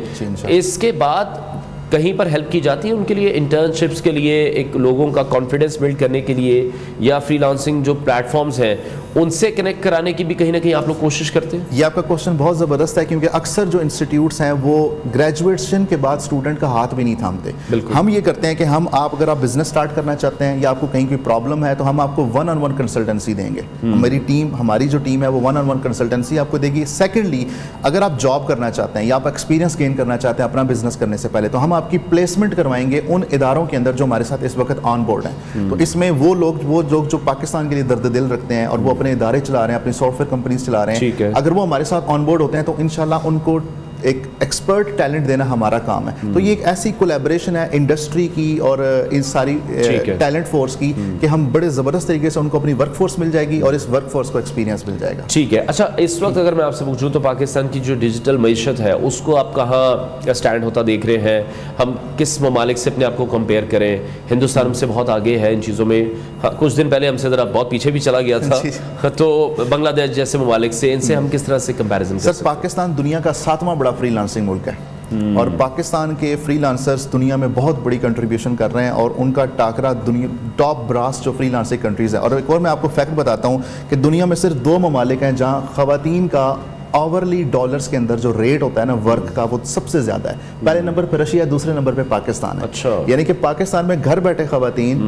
इसके बाद कहीं पर हेल्प की जाती है उनके लिए, इंटर्नशिप्स के लिए, एक लोगों का कॉन्फिडेंस बिल्ड करने के लिए, या फ्रीलांसिंग जो प्लेटफॉर्म्स हैं उनसे कनेक्ट कराने की भी कहीं ना कहीं आप लोग कोशिश करते हैं? ये आपका क्वेश्चन बहुत ज़बरदस्त है, क्योंकि अक्सर जो इंस्टीट्यूट्स हैं वो ग्रेजुएशन के बाद स्टूडेंट का हाथ भी नहीं थामते। हम ये करते हैं कि अगर आप बिजनेस स्टार्ट करना चाहते हैं या आपको कहीं कोई प्रॉब्लम है तो हम आपको 1-on-1 कंसल्टेंसी देंगे। हमारी जो टीम है वो 1-on-1 कंसल्टेंसी आपको देगी। सेकेंडली, अगर आप जॉब करना चाहते हैं या आप एक्सपीरियंस गेन करना चाहते हैं अपना बिजनेस करने से पहले, तो हम आपकी प्लेसमेंट करवाएंगे उन इदारों के अंदर जो हमारे साथ इस वक्त ऑन बोर्ड हैं। तो इसमें वो लोग जो पाकिस्तान के लिए दर्द दिल रखते हैं और वो अपने इदारे चला रहे हैं, अपनी सॉफ्टवेयर कंपनीज चला रहे हैं, अगर वो हमारे साथ ऑन बोर्ड होते हैं तो इंशाल्लाह उनको एक एक्सपर्ट टैलेंट देना हमारा काम है। तो ये एक ऐसी कोलैबोरेशन है इंडस्ट्री की और इन सारी टैलेंट फोर्स की कि हम बड़े ज़बरदस्त तरीके से उनको अपनी वर्कफोर्स मिल जाएगी और इस वर्कफोर्स को एक्सपीरियंस मिल जाएगा। ठीक है, अच्छा, इस वक्त अगर मैं आपसे पूछूं तो पाकिस्तान की जो डिजिटल मईशत है उसको आप कहाँ स्टैंड होता देख रहे हैं? हम किस ममालिक से अपने आप को कंपेयर करें? हिंदुस्तान हमसे बहुत आगे है इन चीज़ों में, कुछ दिन पहले हमसे ज़रा बहुत पीछे भी चला गया था। तो बांग्लादेश जैसे ममालिक से, इनसे हम किस तरह से कंपेरिजन कर सकते हैं? पाकिस्तान दुनिया का 7वां बड़ा फ्रीलांसिंग मुल्क है और पाकिस्तान के फ्रीलांसर्स दुनिया में बहुत बड़ी कंट्रीब्यूशन कर रहे हैं और उनका टाकरा दुनिया टॉप ब्रास जो फ्रीलांसिंग कंट्रीज है। और एक और मैं आपको फैक्ट बताता हूं कि दुनिया में सिर्फ 2 ममालिक हैं जहां खवातीन का आवरली डॉलर्स के अंदर जो रेट होता है ना वर्क का, वो सबसे ज्यादा है। पहले नंबर पे रशिया, दूसरे नंबर पे पाकिस्तान है। अच्छा, यानी कि पाकिस्तान में घर बैठे खवातीन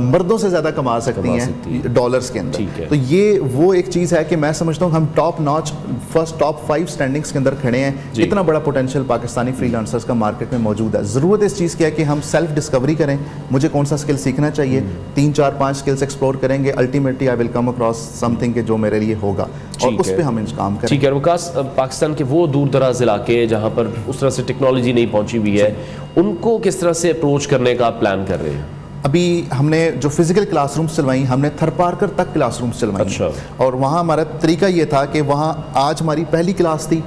मर्दों से ज्यादा कमा सकती हैं डॉलर्स के अंदर। तो ये वो एक चीज है कि मैं समझता हूँ हम top notch first top 5 standings के अंदर खड़े हैं। इतना बड़ा पोटेंशियल पाकिस्तानी फ्रीलांसर्स का मार्केट में मौजूद है। जरूरत इस चीज की है कि हम सेल्फ डिस्कवरी करें, मुझे कौन सा स्किल सीखना चाहिए, 3, 4, 5 स्किल्स एक्सप्लोर करेंगे, ultimately I will come across something जो मेरे लिए होगा और उस पर हम काम करें। ठीक है, पाकिस्तान के वो दूर दराज इलाके जहाँ पर उस तरह से टेक्नोलॉजी नहीं पहुंची हुई है, उनको किस तरह से अप्रोच करने का आप प्लान कर रहे हैं? अभी हमने जो फिजिकल क्लासरूम्स चलवाई, हमने थरपारकर तक क्लासरूम्स चलवाई। अच्छा। और वहाँ हमारा तरीका ये था कि वहाँ आज हमारी पहली क्लास थी,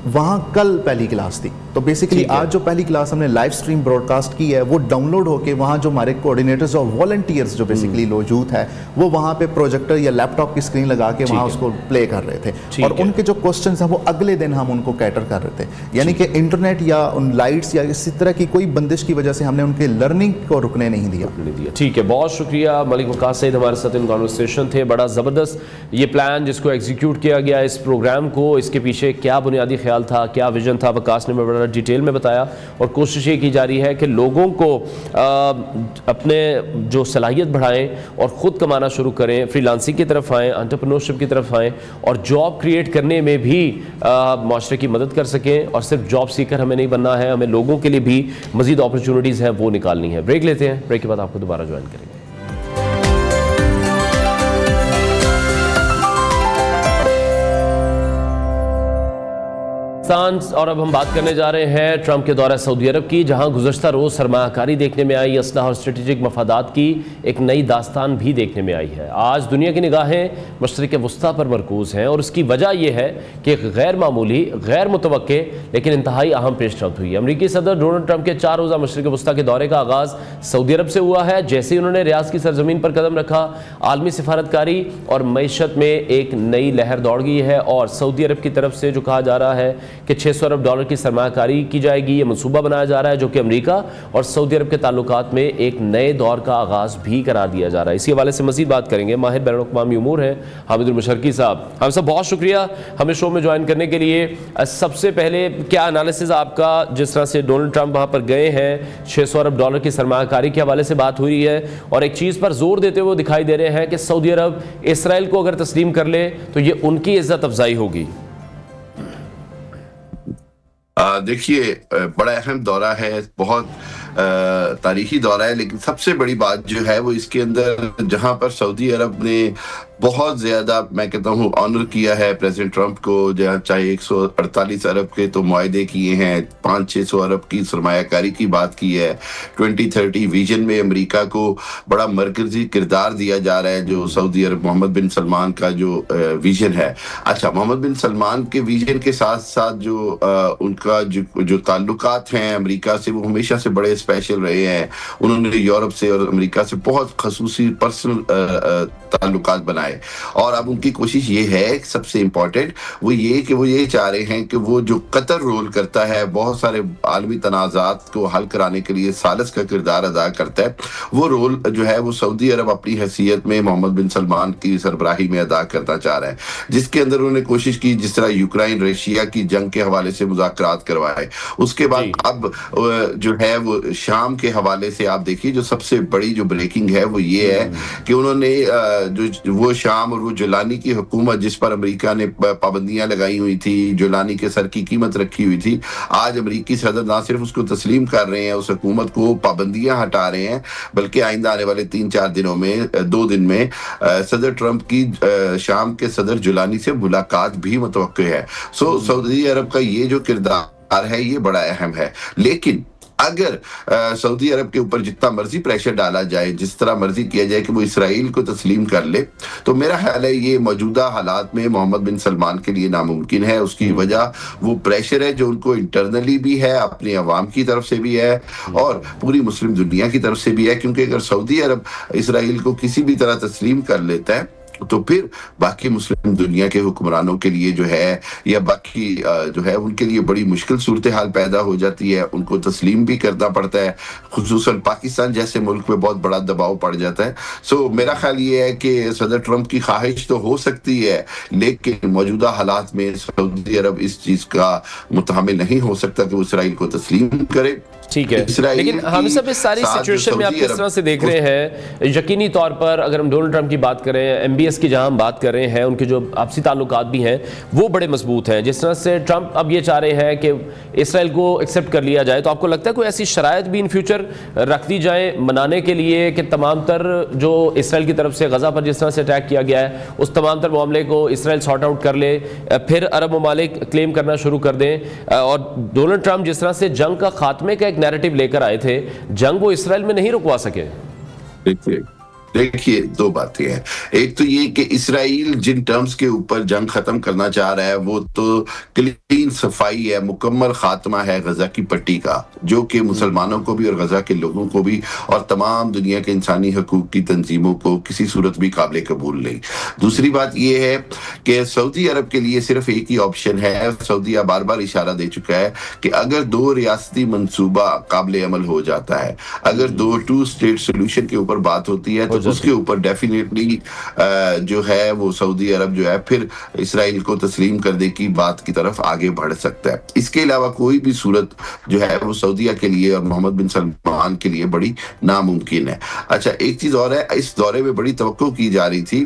वहाँ कल पहली क्लास थी। तो बेसिकली आज जो पहली क्लास हमने लाइव स्ट्रीम ब्रॉडकास्ट की है वो डाउनलोड होके वहाँ जो हमारे कोऑर्डिनेटर्स और वॉलंटियर्स जो बेसिकली मौजूद है वो वहाँ पे प्रोजेक्टर या लैपटॉप की स्क्रीन लगा के वहाँ उसको प्ले कर रहे थे और उनके जो क्वेश्चन हैं वो अगले दिन हम उनको कैटर कर रहे थे। यानी कि इंटरनेट या उन लाइट्स या इसी तरह की कोई बंदिश की वजह से हमने उनके लर्निंग को रुकने नहीं दिया। ठीक है, बहुत शुक्रिया मलिक वकास सईद हमारे साथ इन कॉन्वर्सेशन थे। बड़ा ज़बरदस्त ये प्लान जिसको एग्जीक्यूट किया गया इस प्रोग्राम को, इसके पीछे क्या बुनियादी ख्याल था, क्या विजन था, वकास ने बड़ा डिटेल में बताया और कोशिश ये की जा रही है कि लोगों को अपने जो सलाहियत बढ़ाएं और ख़ुद कमाना शुरू करें, फ्रीलांसिंग की तरफ आएँ, एंटरप्रेन्योरशिप की तरफ आएँ और जॉब क्रिएट करने में भी माशरे की मदद कर सकें। और सिर्फ जॉब सीकर हमें नहीं बनना है, हमें लोगों के लिए भी मज़ीद अपॉर्चुनिटीज़ हैं वो निकालनी है। ब्रेक लेते हैं, ब्रेक के बाद आपको दोबारा ज्वाइन करेंगे। और अब हम बात करने जा रहे हैं ट्रंप के दौरे सऊदी अरब की, जहां गुज़श्ता रोज़ सरमायाकारी देखने में आई, असलहा और स्ट्रेटेजिक मफादात की एक नई दास्तान भी देखने में आई है। आज दुनिया की निगाहें मशरिक़ वस्ता पर मरकूज़ हैं और उसकी वजह यह है कि एक गैर मामूली, गैर मुतवक्के लेकिन इंतहाई अहम पेशरफ्त हुई है। अमरीकी सदर डोनाल्ड ट्रंप के 4 रोज़ा मशरिक़ वस्ता के दौरे का आगाज़ सऊदी अरब से हुआ है। जैसे ही उन्होंने रियाज की सरजमीन पर कदम रखा, आलमी सिफारतकारी और मईशत में एक नई लहर दौड़ गई है और सऊदी अरब की तरफ से जो कहा जा रहा है कि $600 अरब की सरमायाकारी की जाएगी, ये मनसूबा बनाया जा रहा है जो कि अमेरिका और सऊदी अरब के ताल्लुकात में एक नए दौर का आगाज़ भी करार दिया जा रहा है। इसी हवाले से मज़ीद बात करेंगे। माहिर बैनुल-अक़वामी उमूर हैं हामिदुल मुशर्रकी साहब। हम सब बहुत शुक्रिया हमें शो में ज्वाइन करने के लिए। सबसे पहले क्या एनालिसिस आपका, जिस तरह से डोनाल्ड ट्रंप वहाँ पर गए हैं, $600 अरब की सरमायाकारी के हवाले से बात हुई है और एक चीज़ पर जोर देते हुए दिखाई दे रहे हैं कि सऊदी अरब इसराइल को अगर तस्लीम कर ले तो ये उनकी इज्जत अफजाई होगी। देखिए, बड़ा अहम दौरा है, बहुत तारीखी दौरा है, लेकिन सबसे बड़ी बात जो है वो इसके अंदर जहां पर सऊदी अरब ने बहुत ज्यादा, मैं कहता हूँ, ऑनर किया है प्रेसिडेंट ट्रंप को, जहाँ चाहे 148 अरब के तो मुआहदे किए हैं, 500-600 अरब की सरमायाकारी की बात की है, 2030 विजन में अमेरिका को बड़ा मरकजी किरदार दिया जा रहा है, जो सऊदी अरब मोहम्मद बिन सलमान का जो विजन है। अच्छा, मोहम्मद बिन सलमान के विजन के साथ साथ जो उनका जो ताल्लुकात हैं अमेरिका से, वो हमेशा से बड़े स्पेशल रहे हैं। उन्होंने यूरोप से और अमेरिका से बहुत खसूसी पर्सनल ताल्लुकात बनाए और अब उनकी कोशिश ये है, सबसे इंपॉर्टेंट वो ये चाह रहे हैं कि वो जो कतर रोल करता है, बहुत सारे आलमी तनाज़ात को हल कराने के लिए सालिस का किरदार अदा करता है, वो रोल जो है वो सऊदी अरब अपनी हैसियत में मोहम्मद बिन सलमान की सरबराही में अदा करना चाह रहा है, जिसके अंदर उन्होंने कोशिश की, जिस तरह यूक्रेन रशिया की जंग के हवाले से मुज़ाकरात करवाए। उसके बाद अब जो है वो शाम के हवाले से आप देखिए, जो सबसे बड़ी जो ब्रेकिंग है वो ये है कि उन्होंने जो वो शाम और वो जुलानी की हुकूमत जिस पर अमेरिका ने पाबंदियां लगाई हुई थी, जुलानी के सर की कीमत रखी हुई थी, आज अमेरिकी सदर ना सिर्फ उसको तस्लीम कर रहे हैं, उस हुकूमत को पाबंदियां हटा रहे हैं, बल्कि आइंदा आने वाले 3-4 दिनों में, 2 दिन में सदर ट्रंप की शाम के सदर जुलानी से मुलाकात भी मुतवक्के है। सऊदी अरब का ये जो किरदार है ये बड़ा अहम है। लेकिन अगर सऊदी अरब के ऊपर जितना मर्जी प्रेशर डाला जाए, जिस तरह मर्जी किया जाए कि वो इसराइल को तस्लीम कर ले, तो मेरा ख्याल है ये मौजूदा हालात में मोहम्मद बिन सलमान के लिए नामुमकिन है। उसकी वजह वो प्रेशर है जो उनको इंटरनली भी है, अपनी अवाम की तरफ से भी है और पूरी मुस्लिम दुनिया की तरफ से भी है, क्योंकि अगर सऊदी अरब इसराइल को किसी भी तरह तस्लीम कर लेता है तो फिर बाकी मुस्लिम दुनिया के हुक्मरानों के लिए जो है, या बाकी जो है उनके लिए बड़ी मुश्किल सूरत हाल पैदा हो जाती है, उनको तस्लीम भी करना पड़ता है, खुसूसन पाकिस्तान जैसे मुल्क पे बहुत बड़ा दबाव पड़ जाता है। मेरा ख्याल ये है कि सदर ट्रंप की ख्वाहिश तो हो सकती है, लेकिन मौजूदा हालात में सऊदी अरब इस चीज का मुतहम्मिल नहीं हो सकता कि वो इसराइल को तस्लीम करे। ठीक है, लेकिन हम सब इस सारी सिचुएशन में आप किस तरह से देख रहे हैं? यकीनी तौर पर अगर हम डोनाल्ड ट्रंप की बात करें, MBS की जहां हम बात कर रहे हैं, उनके जो आपसी ताल्लुकात भी हैं वो बड़े मजबूत हैं। जिस तरह से ट्रंप अब ये चाह रहे हैं कि इसराइल को एक्सेप्ट कर लिया जाए, तो आपको लगता है कोई ऐसी शराइत भी इन फ्यूचर रख दी जाए मनाने के लिए कि तमाम तर जो इसराइल की तरफ से गजा पर जिस तरह से अटैक किया गया है, उस तमाम तर मामले को इसराइल सॉर्ट आउट कर ले, फिर अरब ममालिक क्लेम करना शुरू कर दें? और डोनाल्ड ट्रंप जिस तरह से जंग का खात्मे का एक नैरेटिव लेकर आए थे, जंग वो इसराइल में नहीं रुकवा सके। देखिए, 2 बातें हैं। एक तो ये कि इसराइल जिन टर्म्स के ऊपर जंग खत्म करना चाह रहा है वो तो क्लीन सफाई है, मुकम्मल खात्मा है गजा की पट्टी का, जो कि मुसलमानों को भी और गजा के लोगों को भी और तमाम दुनिया के इंसानी हकूक की तंजीमों को किसी सूरत भी काबिल कबूल नहीं। दूसरी बात ये है कि सऊदी अरब के लिए सिर्फ एक ही ऑप्शन है, सऊदीया बार बार इशारा दे चुका है कि अगर 2 रियासती मंसूबा काबिल अमल हो जाता है, अगर 2 स्टेट सोल्यूशन के ऊपर बात होती है, तो उसके ऊपर डेफिनेटली जो है वो सऊदी अरब जो है फिर इसराइल को तस्लीम करने की बात की तरफ आगे बढ़ सकता है। इसके अलावा कोई भी सूरत जो है वो सऊदीया के लिए और मोहम्मद बिन सलमान के लिए बड़ी नामुमकिन है। अच्छा, एक चीज और है, इस दौरे में बड़ी तवक्को की जा रही थी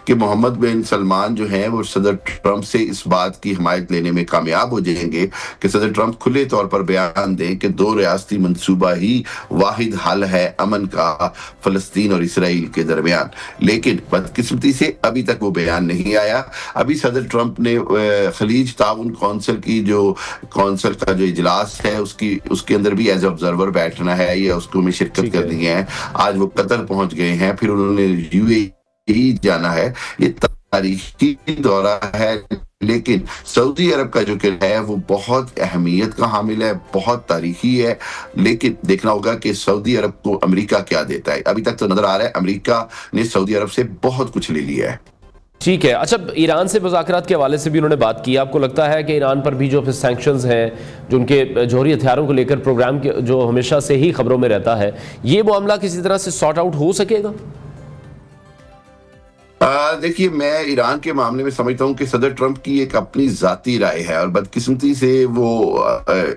कि मोहम्मद बिन सलमान जो है वो सदर ट्रंप से इस बात की हिमायत लेने में कामयाब हो जाएंगे कि सदर ट्रंप खुले तौर पर बयान दें कि 2 रियासती मंसूबा ही वाहिद हल है अमन का फलस्तीन और इसराइल के दरमियान। लेकिन बदकिस्मती से अभी तक वो बयान नहीं आया। अभी सदर ट्रंप ने खलीज ताउन कौंसिल का जो इजलास है उसके अंदर भी एज ऑब्जर्वर बैठना है या उसको में शिरकत करनी है। आज वो कतर पहुंच गए हैं, फिर उन्होंने यूएई जाना है। ये तारीखी दौरा है, लेकिन सऊदी अरब का जो है वो बहुत अहमियत का हामिल है, बहुत तारीखी है। लेकिन देखना होगा कि सऊदी अरब को अमेरिका क्या देता है। अभी तक तो नजर आ रहा है अमेरिका ने सऊदी अरब से बहुत कुछ ले लिया है। ठीक है। अच्छा, ईरान से मुज़ाकरात के हवाले से भी उन्होंने बात की। आपको लगता है कि ईरान पर भी जो सैंक्शंस हैं, जो उनके जौहरी हथियारों को लेकर प्रोग्राम के जो हमेशा से ही खबरों में रहता है, ये मामला किसी तरह से सॉर्ट आउट हो सकेगा? देखिए, मैं ईरान के मामले में समझता हूं कि सदर ट्रंप की एक अपनी जाती राय है और बदकिस्मती से वो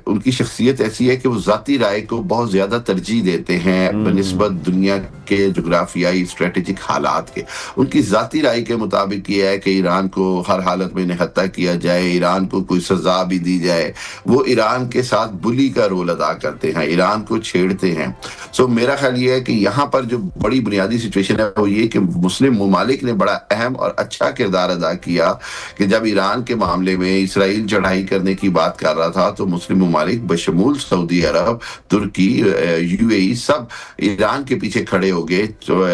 उनकी शख्सियत ऐसी है कि वो जाती राय को बहुत ज्यादा तरजीह देते हैं बनिस्बत दुनिया के जोग्राफियाई स्ट्रेटेजिक हालात के। उनकी जाती राय के मुताबिक ये है कि ईरान को हर हालत में निहत्ता किया जाए, ईरान को कोई सजा भी दी जाए। वो ईरान के साथ बुली का रोल अदा करते हैं, ईरान को छेड़ते हैं। सो मेरा ख्याल ये है कि यहाँ पर जो बड़ी बुनियादी सिचुएशन है वो ये कि मुस्लिम ममालिक ने बड़ा अहम और अच्छा किरदार अदा किया कि जब ईरान के मामले में इसराइल चढ़ाई करने की बात कर रहा था तो मुस्लिम ममालिक बशमूल सऊदी अरब, तुर्की, यूएई सब ईरान के पीछे खड़े हो गए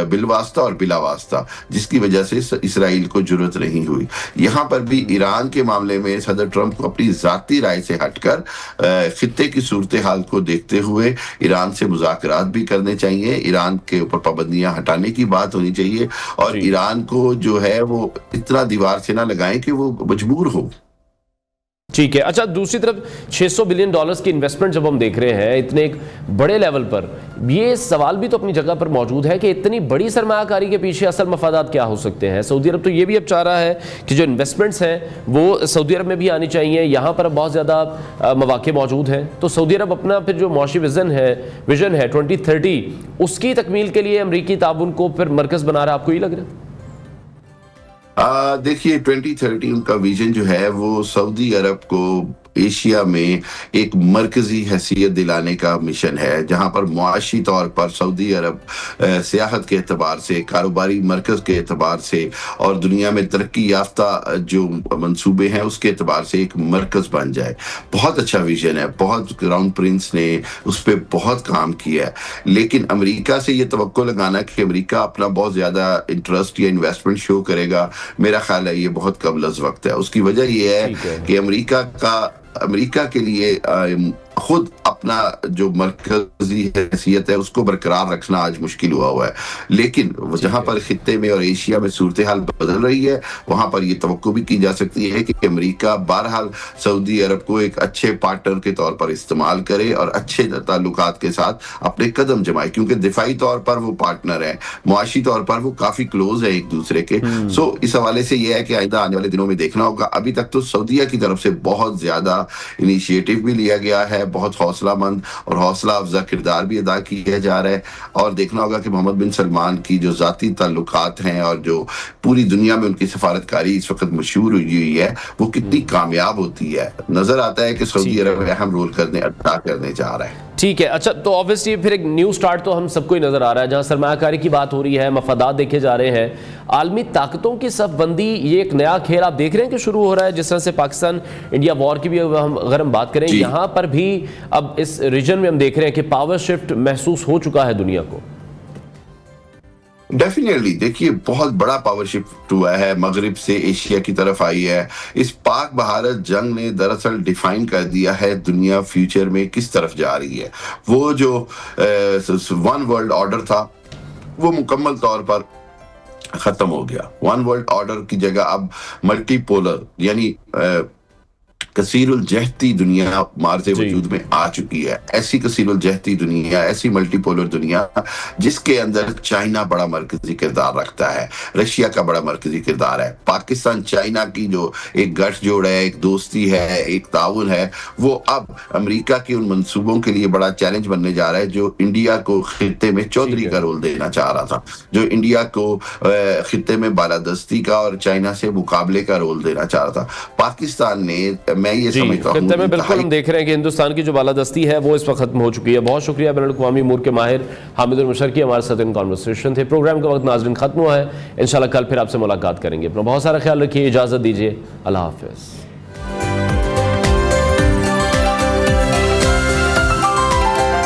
बिलवास्ता और बिलावास्ता, जिसकी वजह से इसराइल को जरूरत नहीं हुई। यहाँ पर भी ईरान के मामले में सदर ट्रंप को अपनी जाती राय से हटकर खित्ते की सूरत हाल को देखते हुए ईरान से मुज़ाकरात भी करने चाहिए, ईरान के ऊपर पाबंदियां हटाने की बात होनी चाहिए और ईरान को जो है वो इतना दीवार से ना लगाएं कि वो मजबूर हो। ठीक है। अच्छा, दूसरी तरफ $600 बिलियन की इन्वेस्टमेंट जब हम देख रहे हैं इतने एक बड़े लेवल पर, ये सवाल भी तो अपनी जगह पर मौजूद है कि इतनी बड़ी सरमायाकारी के पीछे असल मफादात क्या हो सकते हैं। सऊदी अरब तो ये भी अब चाह रहा है कि जो इन्वेस्टमेंट्स हैं वो सऊदी अरब में भी आनी चाहिए, यहाँ पर अब बहुत ज़्यादा मौके मौजूद हैं। तो सऊदी अरब अपना फिर जो मुआशी विजन है 2030 उसकी तकमील के लिए अमरीकी ताउन को फिर मरकज़ बना रहा है। आपको ये लग रहा है? देखिए, 2030 उनका विजन जो है वो सऊदी अरब को एशिया में एक मरकजी हैसियत दिलाने का मिशन है, जहां पर मुआशी तौर पर सऊदी अरब सियाहत के एतबार से, कारोबारी मरकज के एतबार से और दुनिया में तरक्की याफ्ता जो मंसूबे हैं उसके एतबार से एक मरकज बन जाए। बहुत अच्छा विजन है, बहुत क्राउन प्रिंस ने उस पर बहुत काम किया है। लेकिन अमेरिका से ये तवक्को लगाना कि अमेरिका अपना बहुत ज्यादा इंटरेस्ट या इन्वेस्टमेंट शो करेगा, मेरा ख्याल है ये बहुत कबलज़ वक्त है। उसकी वजह ये है कि अमेरिका के लिए खुद अपना जो मरकजी हैसियत है उसको बरकरार रखना आज मुश्किल हुआ है। लेकिन जहां पर खित्ते में और एशिया में सूरत हाल बदल रही है वहां पर यह तवक्को भी की जा सकती है कि अमेरिका बहरहाल सऊदी अरब को एक अच्छे पार्टनर के तौर पर इस्तेमाल करे और अच्छे ताल्लुकात के साथ अपने कदम जमाए, क्योंकि दिफाई तौर पर वो पार्टनर है, मुआशी तौर पर वो काफी क्लोज है एक दूसरे के। सो इस हवाले से यह है कि आइंदा आने वाले दिनों में देखना होगा। अभी तक तो सऊदीया की तरफ से बहुत ज्यादा इनिशिएटिव भी लिया गया है, बहुत हौसलामंद और हौसला अफजा किरदार भी अदा किया जा रहा है और देखना होगा कि मोहम्मद बिन सलमान की जो जाती ताल्लुकात हैं और जो पूरी दुनिया में उनकी सफारतकारी इस वक्त मशहूर हुई है वो कितनी कामयाब होती है। नजर आता है कि सऊदी अरब अहम रोल अदा करने जा रहा है। ठीक है। अच्छा, तो ऑब्वियसली फिर एक न्यू स्टार्ट तो हम सबको ही नजर आ रहा है, जहां सरमायाकारी की बात हो रही है, मफादात देखे जा रहे हैं, आलमी ताकतों की सफबंदी, ये एक नया खेल आप देख रहे हैं कि शुरू हो रहा है। जिस तरह से पाकिस्तान इंडिया वॉर की भी अगर हम बात करें, यहाँ पर भी अब इस रीजन में हम देख रहे हैं कि पावर शिफ्ट महसूस हो चुका है दुनिया को। डेफिनेटली, देखिए बहुत बड़ा पावर शिफ्ट हुआ है, मगरिब से एशिया की तरफ आई है। इस पाक भारत जंग ने दरअसल डिफाइन कर दिया है दुनिया फ्यूचर में किस तरफ जा रही है। वो जो वन वर्ल्ड ऑर्डर था वो मुकम्मल तौर पर खत्म हो गया। वन वर्ल्ड ऑर्डर की जगह अब मल्टीपोलर यानी कसीरुल जहती दुनिया मार्ज़े वजूद में आ चुकी है। ऐसी कसीरुल जहती दुनिया, ऐसी मल्टीपोलर दुनिया जिसके अंदर चाइना बड़ा मरकजी किरदार रखता है, रशिया का बड़ा मरकजी किरदार है। पाकिस्तान चाइना की जो एक गठजोड़ है, एक दोस्ती है, एक ताउन है, वो अब अमेरिका के उन मंसूबों के लिए बड़ा चैलेंज बनने जा रहा है जो इंडिया को खित्ते में चौधरी का रोल देना चाह रहा था, जो इंडिया को खित्ते में बालादस्ती का और चाइना से मुकाबले का रोल देना चाह रहा था। पाकिस्तान ने, मैं ये समझता हूं, में बिल्कुल हम देख रहे हैं कि हिंदुस्तान की जो बालादस्ती है वो इस वक्त खत्म हो चुकी है। बहुत शुक्रिया बैनुल अक़वामी उमूर के माहिर हामिद मुशर्रकी हमारे साथ इन कॉन्वर्सेशन थे। प्रोग्राम का वक्त नाज़रीन खत्म हुआ है, इंशाल्लाह कल फिर आपसे मुलाकात करेंगे। अपना बहुत सारा ख्याल रखिए, इजाज़त दीजिए, अल्लाह हाफ़िज़।